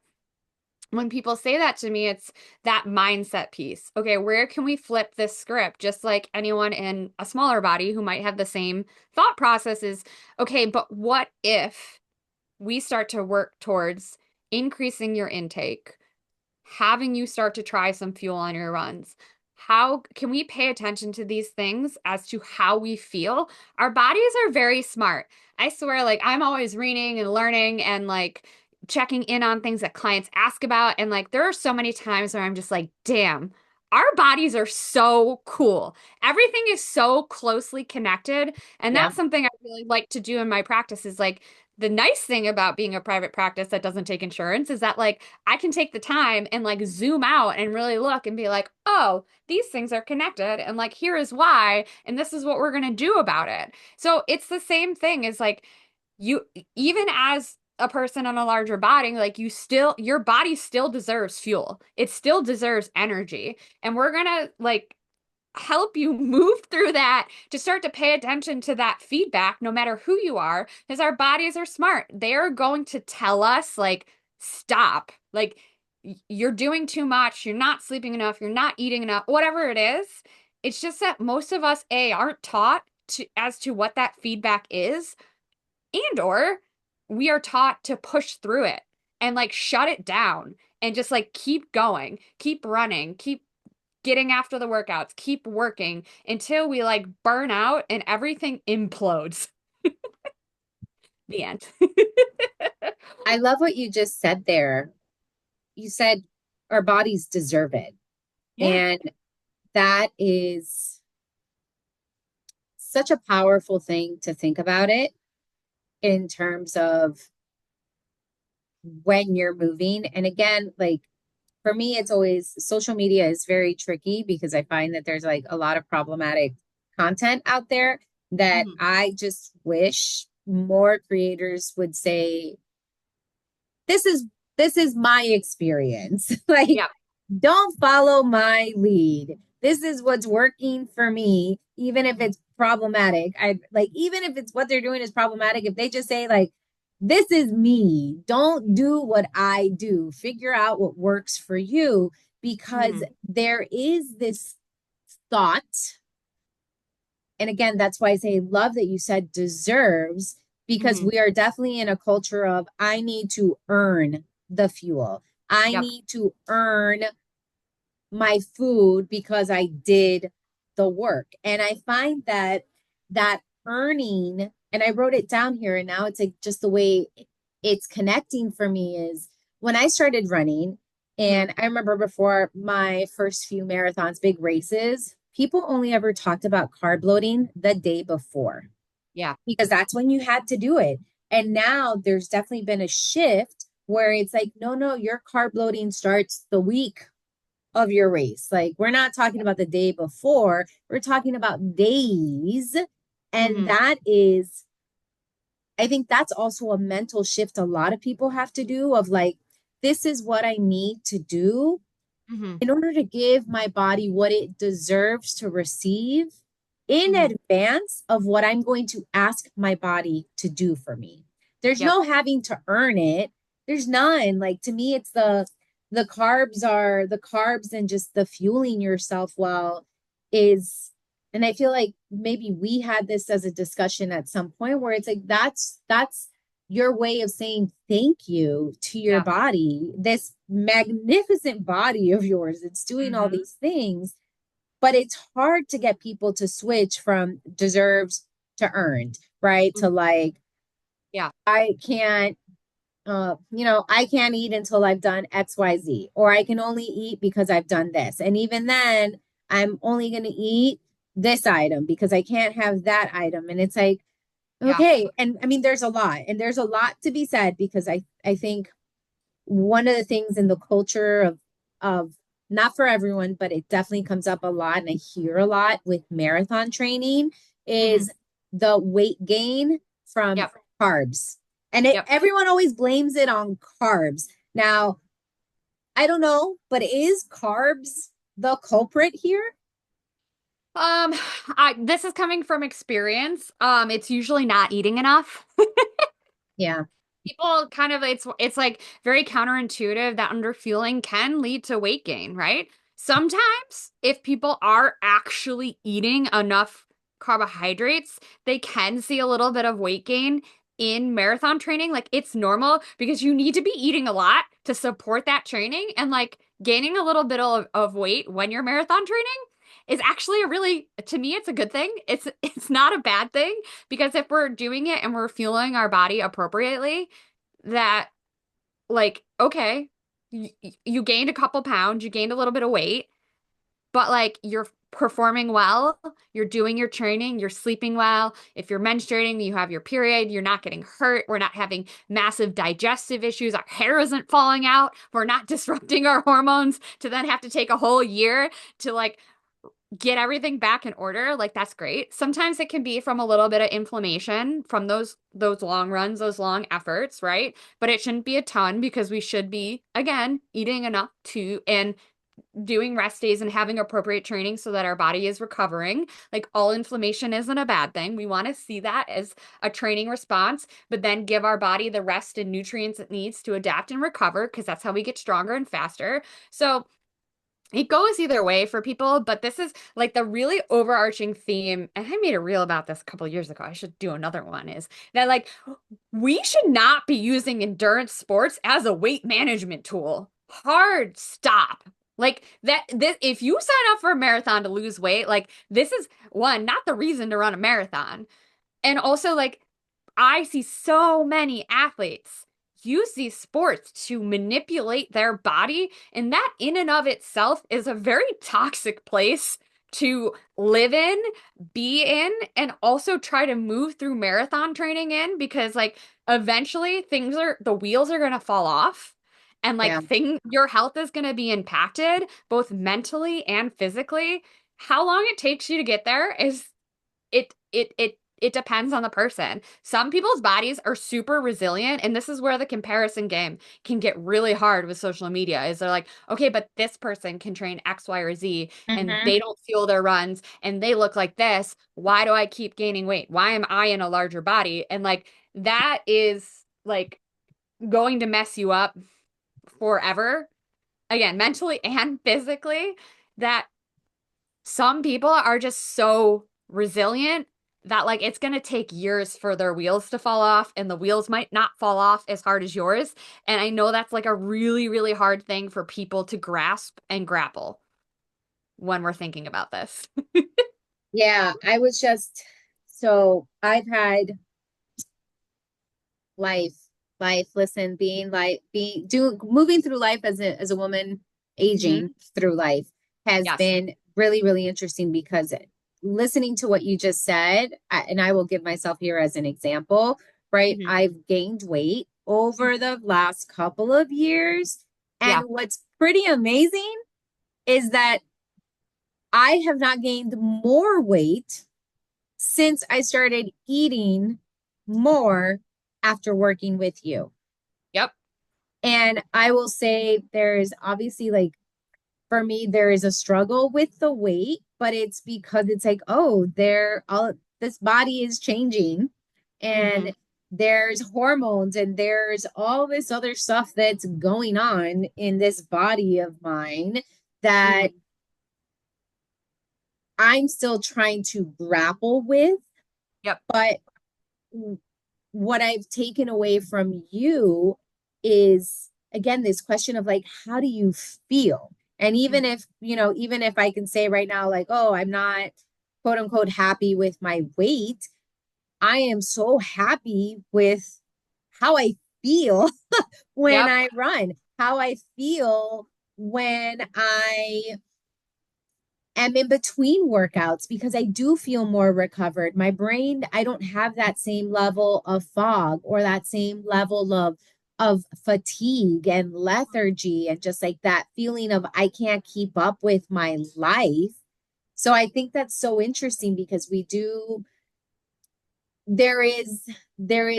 when people say that to me, it's that mindset piece. Okay, where can we flip this script? Just like anyone in a smaller body who might have the same thought process is, okay, but what if we start to work towards increasing your intake, having you start to try some fuel on your runs? How can we pay attention to these things as to how we feel? Our bodies are very smart. I swear, like, I'm always reading and learning and like checking in on things that clients ask about. And like, there are so many times where I'm just like, damn, our bodies are so cool. Everything is so closely connected. And Yeah. that's something I really like to do in my practice is like, the nice thing about being a private practice that doesn't take insurance is that like I can take the time and like zoom out and really look and be like, oh, these things are connected. And like, here is why. And this is what we're going to do about it. So it's the same thing as like you, even as a person on a larger body, like your body still deserves fuel. It still deserves energy. And we're going to like help you move through that to start to pay attention to that feedback no matter who you are, because our bodies are smart. They are going to tell us like stop, like you're doing too much, you're not sleeping enough, you're not eating enough, whatever it is. It's just that most of us aren't taught to as to what that feedback is, and or we are taught to push through it and like shut it down and just like keep going, keep running, keep getting after the workouts, keep working until we like burn out and everything implodes. The end. I love what you just said there. You said our bodies deserve it. Yeah. And that is such a powerful thing to think about it in terms of when you're moving. And again, like for me, it's always social media is very tricky because I find that there's like a lot of problematic content out there that Mhm. I just wish more creators would say, this is this is my experience. Like, Yep. don't follow my lead. This is what's working for me, even if Mhm. it's problematic. I like, even if it's what they're doing is problematic, if they just say, like, this is me, don't do what I do, figure out what works for you, because Mhm. there is this thought. And again, that's why I say love that you said deserves, because Mhm. we are definitely in a culture of I need to earn the fuel. I Yep. need to earn my food because I did the work. And I find that that earning, and I wrote it down here, and now it's like just the way it's connecting for me is when I started running. Mhm. And I remember before my first few marathons, big races, people only ever talked about carb loading the day before Yeah. because that's when you had to do it. And now there's definitely been a shift where it's like, no, no, your carb loading starts the week of your race. Like, we're not talking about the day before, we're talking about days. And Mhm. that is, I think that's also a mental shift a lot of people have to do of like, this is what I need to do Mhm. in order to give my body what it deserves to receive in Mhm. advance of what I'm going to ask my body to do for me. There's Yep. no having to earn it. There's none. Like to me, it's the carbs are the carbs and just the fueling yourself well is, and I feel like maybe we had this as a discussion at some point where it's like that's your way of saying thank you to your Yeah. body, this magnificent body of yours. It's doing all Mhm. these things, but it's hard to get people to switch from deserves to earned, right? To Mhm. like, Yeah. I can't, I can't eat until I've done XYZ, or I can only eat because I've done this. And even then, I'm only going to eat this item because I can't have that item. And it's like, Yeah. okay. And I mean, there's a lot to be said because I think one of the things in the culture of not for everyone, but it definitely comes up a lot, and I hear a lot with marathon training Mhm. is the weight gain from Yep. carbs. And Yep. everyone always blames it on carbs. Now, I don't know, but is carbs the culprit here? Um, this is coming from experience. It's usually not eating enough. Yeah. People kind of it's like very counterintuitive that underfueling can lead to weight gain, right? Sometimes if people are actually eating enough carbohydrates, they can see a little bit of weight gain in marathon training. Like it's normal because you need to be eating a lot to support that training and like gaining a little bit of weight when you're marathon training is actually a really to me it's a good thing. It's not a bad thing because if we're doing it and we're fueling our body appropriately, that like okay, you gained a couple pounds, you gained a little bit of weight, but like you're performing well, you're doing your training, you're sleeping well. If you're menstruating, you have your period, you're not getting hurt, we're not having massive digestive issues, our hair isn't falling out, we're not disrupting our hormones to then have to take a whole year to like get everything back in order, like that's great. Sometimes it can be from a little bit of inflammation from those long runs, those long efforts, right? But it shouldn't be a ton because we should be again eating enough to and doing rest days and having appropriate training so that our body is recovering. Like all inflammation isn't a bad thing. We want to see that as a training response, but then give our body the rest and nutrients it needs to adapt and recover because that's how we get stronger and faster. So it goes either way for people, but this is like the really overarching theme. And I made a reel about this a couple of years ago. I should do another one is that like we should not be using endurance sports as a weight management tool. Hard stop. Like that this if you sign up for a marathon to lose weight, like this is one, not the reason to run a marathon. And also, like, I see so many athletes use these sports to manipulate their body, and that in and of itself is a very toxic place to live in, be in, and also try to move through marathon training in, because like eventually the wheels are going to fall off, and like Yeah. your health is going to be impacted both mentally and physically. How long it takes you to get there is it depends on the person. Some people's bodies are super resilient, and this is where the comparison game can get really hard with social media. Is they're like, okay, but this person can train X, Y, or Z, and Mm-hmm. they don't fuel their runs, and they look like this. Why do I keep gaining weight? Why am I in a larger body? And like that is like going to mess you up forever, again, mentally and physically. That some people are just so resilient that like it's going to take years for their wheels to fall off, and the wheels might not fall off as hard as yours. And I know that's like a really, really hard thing for people to grasp and grapple when we're thinking about this. Yeah, I was just so I've had life, listen, being like being doing moving through life as a woman, Mhm. aging through life has Yes. been really, really interesting because listening to what you just said, and I will give myself here as an example, right? Mhm. I've gained weight over the last couple of years. And Yeah. what's pretty amazing is that I have not gained more weight since I started eating more after working with you. Yep. And I will say there's obviously like for me, there is a struggle with the weight, but it's because it's like, oh, there all this body is changing Mhm. and there's hormones and there's all this other stuff that's going on in this body of mine that Mhm. I'm still trying to grapple with. Yep. But what I've taken away from you is again this question of like, how do you feel? And Mhm. even if, even if I can say right now, like, oh, I'm not quote unquote happy with my weight, I am so happy with how I feel when Yep. I run, how I feel when I am in between workouts because I do feel more recovered. My brain, I don't have that same level of fog or that same level of fatigue and lethargy and just like that feeling of I can't keep up with my life. So I think that's so interesting because there is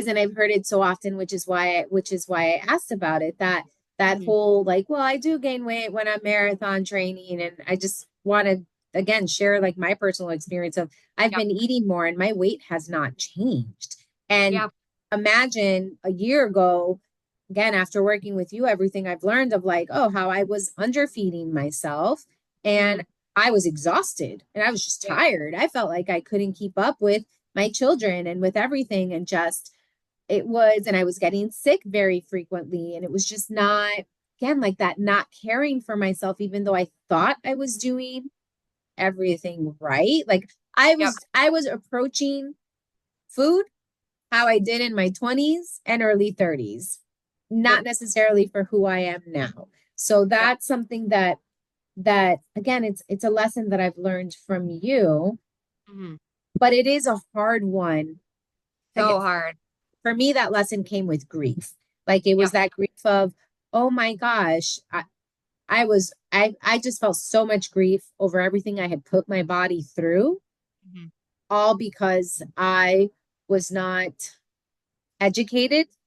and I've heard it so often, which is why I asked about it, that Mhm. whole like, well, I do gain weight when I'm marathon training, and I just want to again share like my personal experience of I've Yep. been eating more and my weight has not changed. And Yep. imagine a year ago, again, after working with you, everything I've learned of like, oh, how I was underfeeding myself and Mhm. I was exhausted and I was just Yep. tired. I felt like I couldn't keep up with my children and with everything. And just, and I was getting sick very frequently. And it was just not, again, like that, not caring for myself, even though I thought I was doing everything right. Like Yep. I was approaching food how I did in my 20s and early 30s, Yep. not necessarily for who I am now. So Yep. that's something that again, it's a lesson that I've learned from you, Mhm. but it is a hard one. Again, So hard. for me, that lesson came with grief. Like it was Yep. that grief of, oh my gosh, I just felt so much grief over everything I had put my body through, Mhm. all because I was not educated Mhm.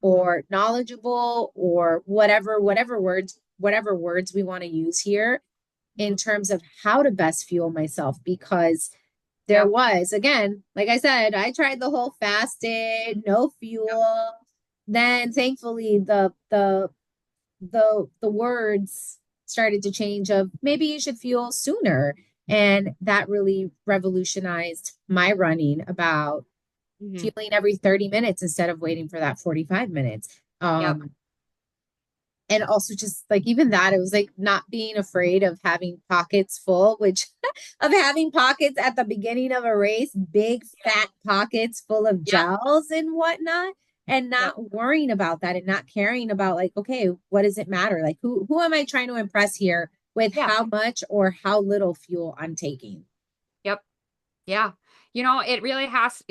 or knowledgeable or whatever words we want to use here in Mhm. terms of how to best fuel myself because there Yep. was again, like I said, I tried the whole fasted, no fuel. Then thankfully the words started to change of maybe you should fuel sooner. And that really revolutionized my running about Mhm. fueling every 30 minutes instead of waiting for that 45 minutes. Yep. And also just like even that, it was like not being afraid of having pockets full, which of having pockets at the beginning of a race, big Yep. fat pockets full of Yep. gels and whatnot, and Yep. not worrying about that and not caring about like, okay, what does it matter? Like who am I trying to impress here with Yeah. how much or how little fuel I'm taking. Yep. Yeah. It really has,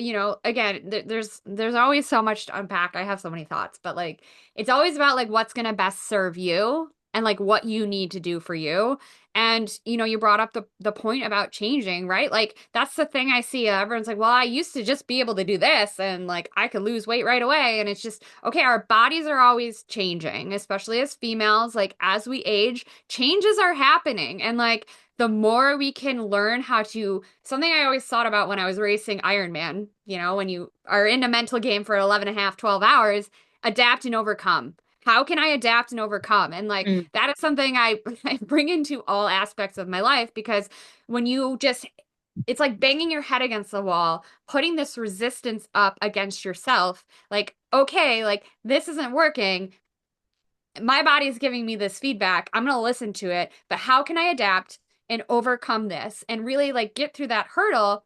again, there's always so much to unpack. I have so many thoughts, but like it's always about like what's going to best serve you and like what you need to do for you. And you brought up the point about changing, right? Like that's the thing I see. Everyone's like, "Well, I used to just be able to do this and like I could lose weight right away." And it's just, okay, our bodies are always changing, especially as females. Like as we age, changes are happening. And like the more we can learn how to, something I always thought about when I was racing Ironman, when you are in a mental game for 11 and a half, 12 hours, adapt and overcome. How can I adapt and overcome? And like, Mm. that is something I bring into all aspects of my life, because when you just, it's like banging your head against the wall, putting this resistance up against yourself. Like, okay, like this isn't working. My body is giving me this feedback. I'm going to listen to it, but how can I adapt and overcome this and really like get through that hurdle?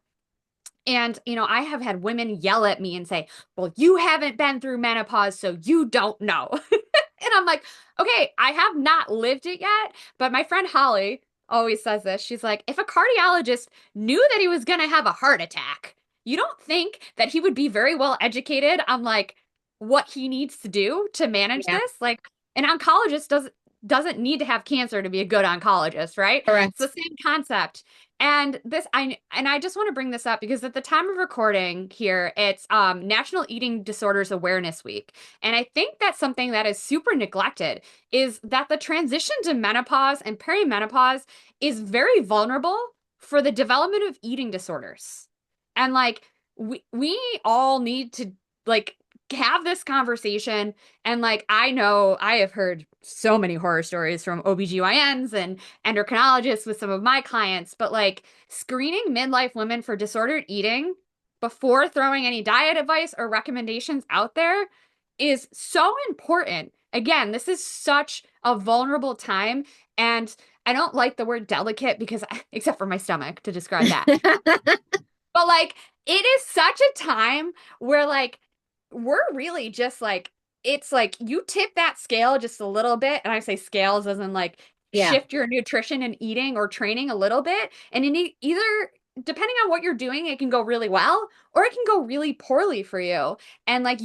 And, I have had women yell at me and say, "Well, you haven't been through menopause, so you don't know." And I'm like, okay, I have not lived it yet. But my friend Holly always says this. She's like, if a cardiologist knew that he was going to have a heart attack, you don't think that he would be very well educated on like what he needs to do to manage Yeah, this? Like an oncologist doesn't need to have cancer to be a good oncologist, right? It's correct. the same concept. And I just want to bring this up because at the time of recording here, it's National Eating Disorders Awareness Week. And I think that's something that is super neglected, is that the transition to menopause and perimenopause is very vulnerable for the development of eating disorders. And like we all need to like have this conversation. And like I know I have heard so many horror stories from OBGYNs and endocrinologists with some of my clients, but like screening midlife women for disordered eating before throwing any diet advice or recommendations out there is so important. Again, this is such a vulnerable time. And I don't like the word delicate because, except for my stomach to describe that. But like, it is such a time where like, we're really just like, it's like you tip that scale just a little bit. And I say scales as in like Yeah. shift your nutrition and eating or training a little bit. And in either, depending on what you're doing, it can go really well or it can go really poorly for you. And like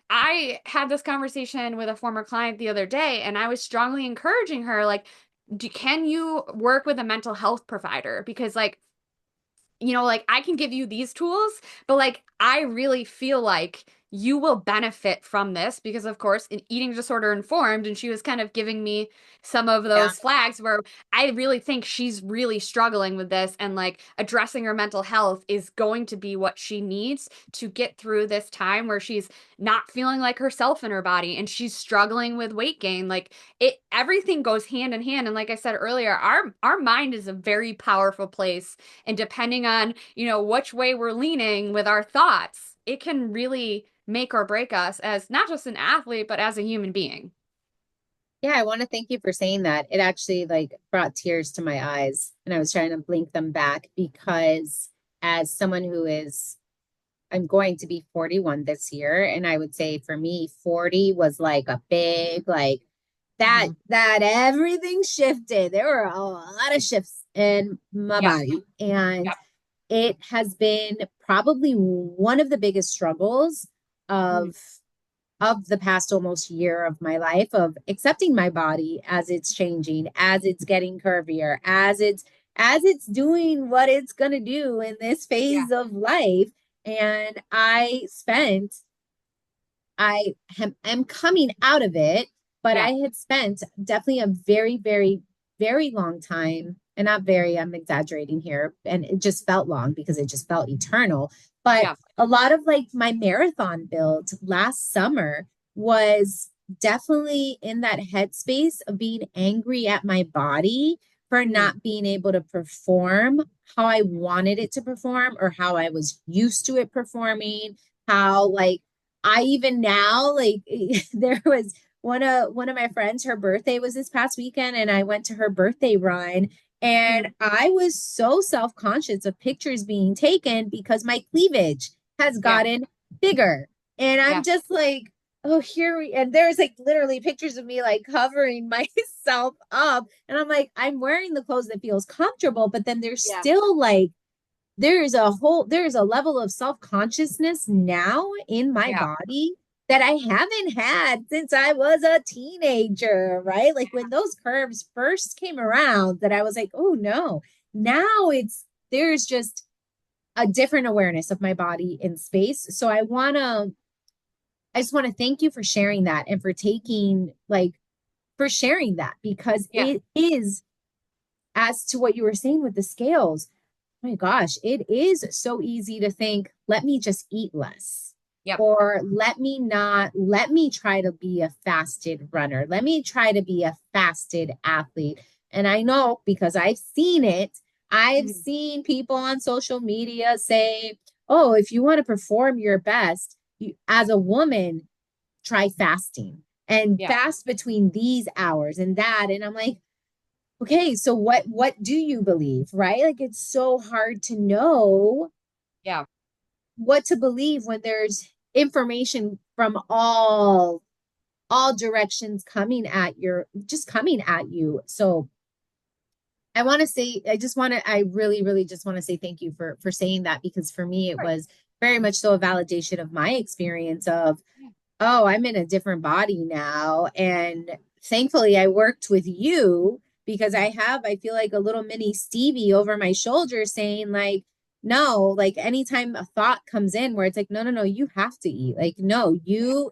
I had this conversation with a former client the other day, and I was strongly encouraging her, like, can you work with a mental health provider? Because like, like I can give you these tools, but like I really feel like you will benefit from this because, of course, in eating disorder informed, and she was kind of giving me some of Yeah. those flags where I really think she's really struggling with this, and like addressing her mental health is going to be what she needs to get through this time where she's not feeling like herself in her body and she's struggling with weight gain. Like everything goes hand in hand. And like I said earlier, our mind is a very powerful place, and depending on, which way we're leaning with our thoughts, it can really make or break us as not just an athlete, but as a human being. Yeah, I want to thank you for saying that. It actually like brought tears to my eyes and I was trying to blink them back because as someone who is I'm going to be 41 this year and I would say for me 40 was like a big like Mhm. that everything shifted. There were a lot of shifts in my Yeah. body and Yeah. it has been probably one of the biggest struggles Mhm. of the past almost year of my life of accepting my body as it's changing, as it's getting curvier, as it's doing what it's going to do in this Yeah. phase of life. And am coming out of it, but I Yeah. had spent definitely a very, very, very long time, and not very, I'm exaggerating here, and it just felt long because it just felt eternal. But Yeah. a lot of like my marathon build last summer was definitely in that headspace of being angry at my body for Mhm. not being able to perform how I wanted it to perform or how I was used to it performing, how like I even now like there was one of my friends, her birthday was this past weekend, and I went to her birthday run. And Mhm. I was so self-conscious of pictures being taken because my cleavage has Yeah. gotten bigger. And I'm Yeah. just like, oh, and there's like literally pictures of me like covering myself up. And I'm like, I'm wearing the clothes that feels comfortable, but then there's Yeah. still like, there's a level of self-consciousness now in my Yeah. body that I haven't had since I was a teenager, right? Like when those curves first came around, that I was like, oh no, now there's just a different awareness of my body in space. So I just want to thank you for sharing that and for sharing that, because Yeah. it is, as to what you were saying with the scales, oh my gosh, it is so easy to think, let me just eat less. Yep. Or let me try to be a fasted runner. Let me try to be a fasted athlete. And I know, because I've seen it, I've Mhm. seen people on social media say, oh, if you want to perform your best, as a woman, try fasting and Yeah. fast between these hours and that. And I'm like, okay, so what do you believe, right? Like it's so hard to know Yeah. what to believe when there's information from all directions coming at you. So I want to say, I really, really just want to say thank you for saying that, because for me it Of course. was very much so a validation of my experience of, Yeah. oh, I'm in a different body now. And thankfully, I worked with you, because I feel like a little mini Stevie over my shoulder saying, like, no, like anytime a thought comes in where it's like, no, no, no, you have to eat. Like, no,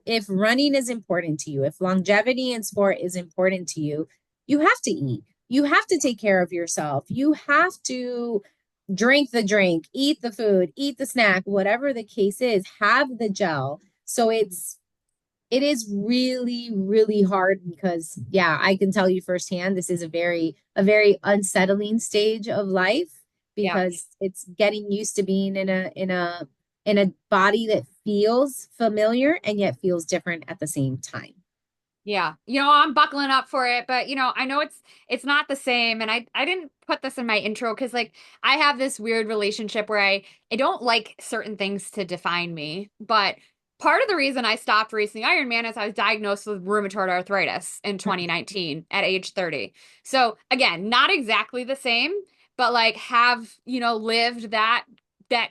if running is important to you, if longevity in sport is important to you, you have to eat. You have to take care of yourself. You have to drink the drink, eat the food, eat the snack, whatever the case is, have the gel. So it is really, really hard, because yeah, I can tell you firsthand, this is a very unsettling stage of life, Yeah. because it's getting used to being in a body that feels familiar and yet feels different at the same time. Yeah. I'm buckling up for it, but I know it's not the same. And I didn't put this in my intro because like I have this weird relationship where I don't like certain things to define me. But part of the reason I stopped racing Ironman is I was diagnosed with rheumatoid arthritis in 2019 at age 30. So again, not exactly the same, but like have, lived that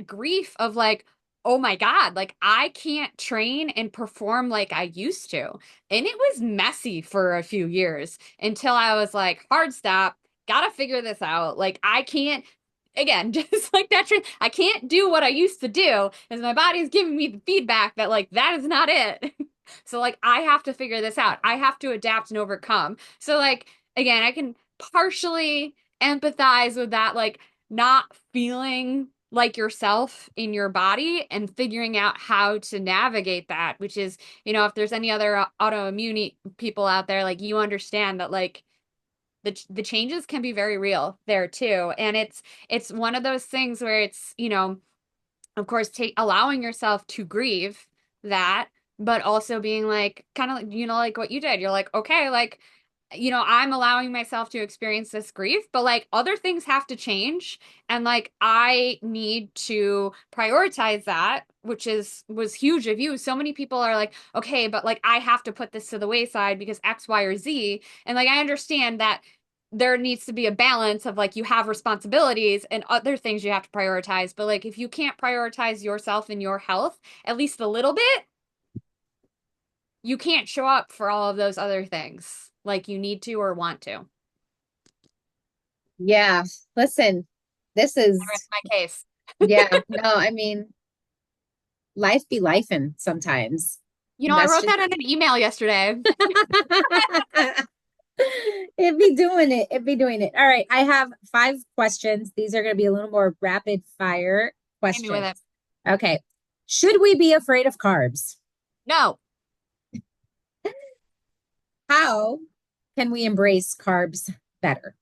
grief of like, oh my God, like I can't train and perform like I used to. And it was messy for a few years until I was like, hard stop, gotta figure this out. Like, I can't, again, just like that, I can't do what I used to do as my body's giving me the feedback that, like, that is not it. So, like, I have to figure this out. I have to adapt and overcome. So, like, again, I can partially empathize with that, like, not feeling like yourself in your body and figuring out how to navigate that, which is if there's any other autoimmune people out there, like you understand that like the changes can be very real there too. And it's one of those things where it's, of course, allowing yourself to grieve that, but also being like kind of like what you did. You're like, okay, like I'm allowing myself to experience this grief, but like other things have to change. And like I need to prioritize that, which was huge of you. So many people are like, okay, but like I have to put this to the wayside because X, Y, or Z. And like I understand that there needs to be a balance of like you have responsibilities and other things you have to prioritize. But like if you can't prioritize yourself and your health at least a little bit, you can't show up for all of those other things like you need to or want to. Yeah, listen, this I rest is, my case. yeah, no, I mean, life be lifing sometimes. And I that's wrote just that in an email yesterday. it'd be doing it. It'd be doing it. All right. I have 5 questions. These are going to be a little more rapid fire Hit me with questions. it. Okay. Should we be afraid of carbs? No. How can we embrace carbs better?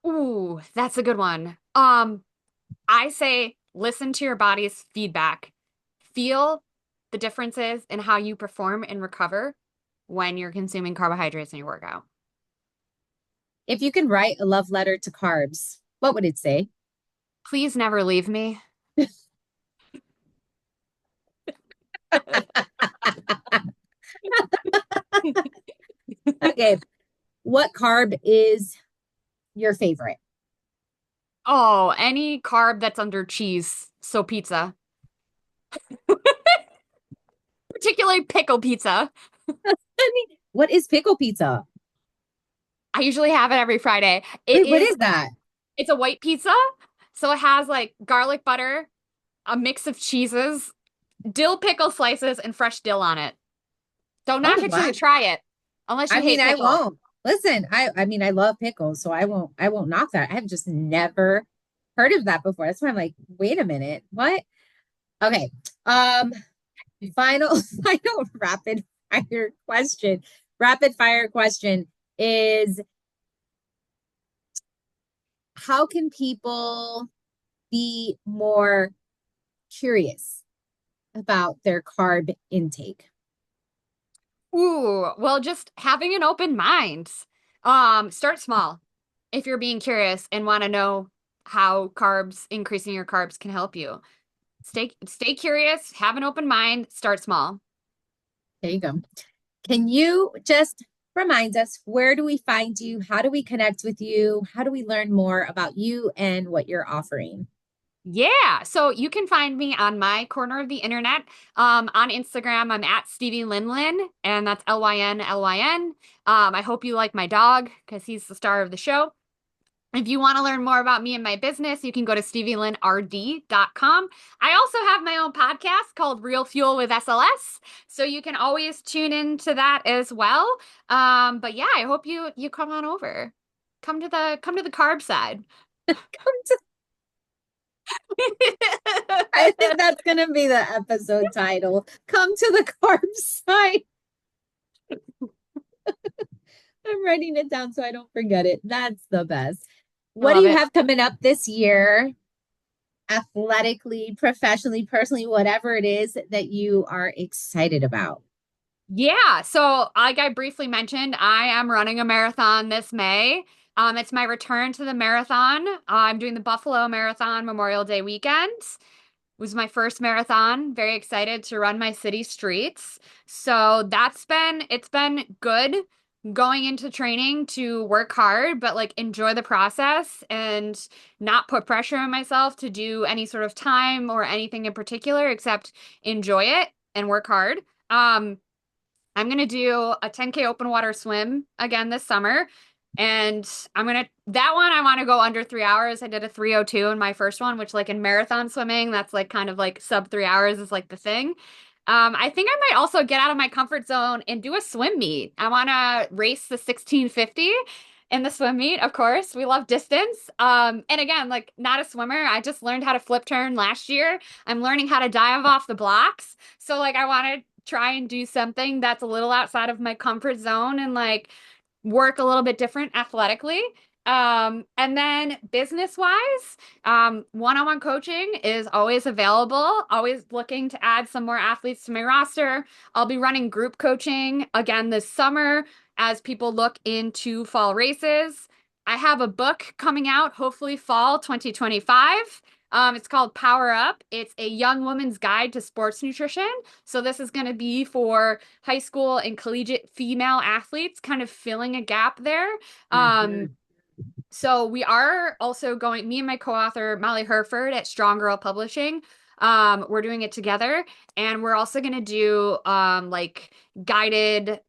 Ooh, that's a good one. I say listen to your body's feedback. Feel the differences in how you perform and recover when you're consuming carbohydrates in your workout. If you can write a love letter to carbs, what would it say? Please never leave me. Okay. What carb is your favorite? Oh, any carb that's under cheese. So pizza, particularly pickle pizza. I mean, what is pickle pizza? I usually have it every Friday. Wait, what is that? It's a white pizza. So it has like garlic butter, a mix of cheeses, dill pickle slices, and fresh dill on it. So not Oh, make sure wow. you try it unless I you mean, hate I pickle. won't. Listen, I mean, I love pickles, so I won't knock that. I've just never heard of that before. That's why I'm like, wait a minute, what? Okay. Um, final, final fire question. Rapid fire question is how can people be more curious about their carb intake? Ooh, well, just having an open mind. Start small if you're being curious and want to know how increasing your carbs can help you. Stay curious, have an open mind, start small. There you go. Can you just remind us where do we find you? How do we connect with you? How do we learn more about you and what you're offering? Yeah, so you can find me on my corner of the internet. On Instagram, I'm at Stevie Lyn, and that's Lynlyn. I hope you like my dog because he's the star of the show. If you want to learn more about me and my business, you can go to stevielynrd.com. I also have my own podcast called Real Fuel with SLS, so you can always tune into that as well. But yeah, I hope you come on over. Come to the carb side. I think that's going to be the episode title. Come to the carb side. I'm writing it down so I don't forget it. That's the best. I What do love you it. have coming up this year, athletically, professionally, personally, whatever it is that you are excited about? Yeah, so like I briefly mentioned, I am running a marathon this May. It's my return to the marathon. I'm doing the Buffalo Marathon Memorial Day weekend. Was my first marathon. Very excited to run my city streets. So it's been good going into training to work hard, but like enjoy the process and not put pressure on myself to do any sort of time or anything in particular, except enjoy it and work hard. I'm gonna do a 10K open water swim again this summer. And that one I want to go under 3 hours. I did a 3:02 in my first one, which like in marathon swimming, that's like kind of like sub 3 hours is like the thing. I think I might also get out of my comfort zone and do a swim meet. I want to race the 1650 in the swim meet, of course. We love distance. And again, like not a swimmer. I just learned how to flip turn last year. I'm learning how to dive off the blocks. So like I want to try and do something that's a little outside of my comfort zone and like work a little bit different athletically. And then business wise, one-on-one coaching is always available, always looking to add some more athletes to my roster. I'll be running group coaching again this summer as people look into fall races. I have a book coming out, hopefully fall 2025. It's called Power Up. It's a young woman's guide to sports nutrition. So this is going to be for high school and collegiate female athletes, kind of filling a gap there. Um, Mhm. so we are also going, me and my co-author, Molly Herford at Strong Girl Publishing. We're doing it together, and we're also going to do like guided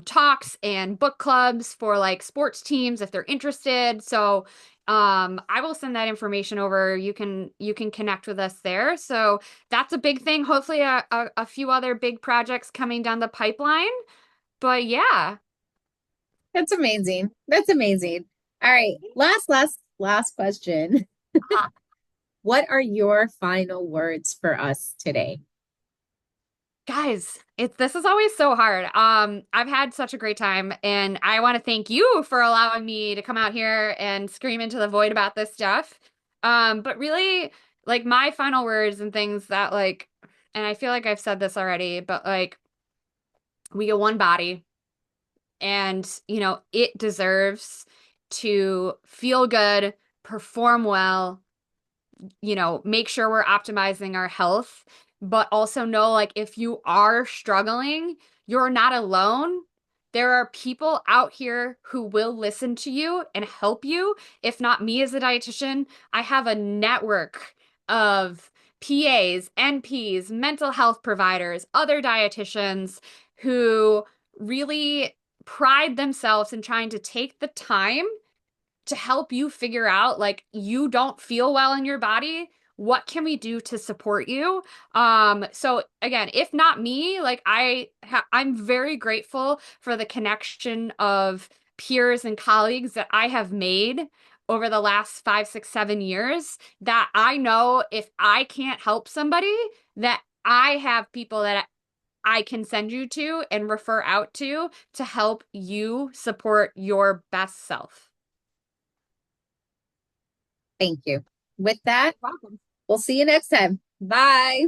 talks and book clubs for like sports teams if they're interested. So I will send that information over. You can connect with us there. So that's a big thing. Hopefully a few other big projects coming down the pipeline. But yeah. That's amazing. That's amazing. All right. Last question. What are your final words for us today? Guys, this is always so hard. I've had such a great time, and I want to thank you for allowing me to come out here and scream into the void about this stuff. But really, like my final words and things that like, and I feel like I've said this already, but like we get one body, and it deserves to feel good, perform well, make sure we're optimizing our health, but also know like if you are struggling, you're not alone. There are people out here who will listen to you and help you. If not me as a dietitian, I have a network of PAs, NPs, mental health providers, other dietitians who really pride themselves in trying to take the time to help you figure out, like, you don't feel well in your body. What can we do to support you? So again, if not me, like I'm very grateful for the connection of peers and colleagues that I have made over the last 5, 6, 7 years, that I know if I can't help somebody, that I have people that I can send you to and refer out to help you support your best self. Thank you. With that, Welcome. we'll see you next time. Bye.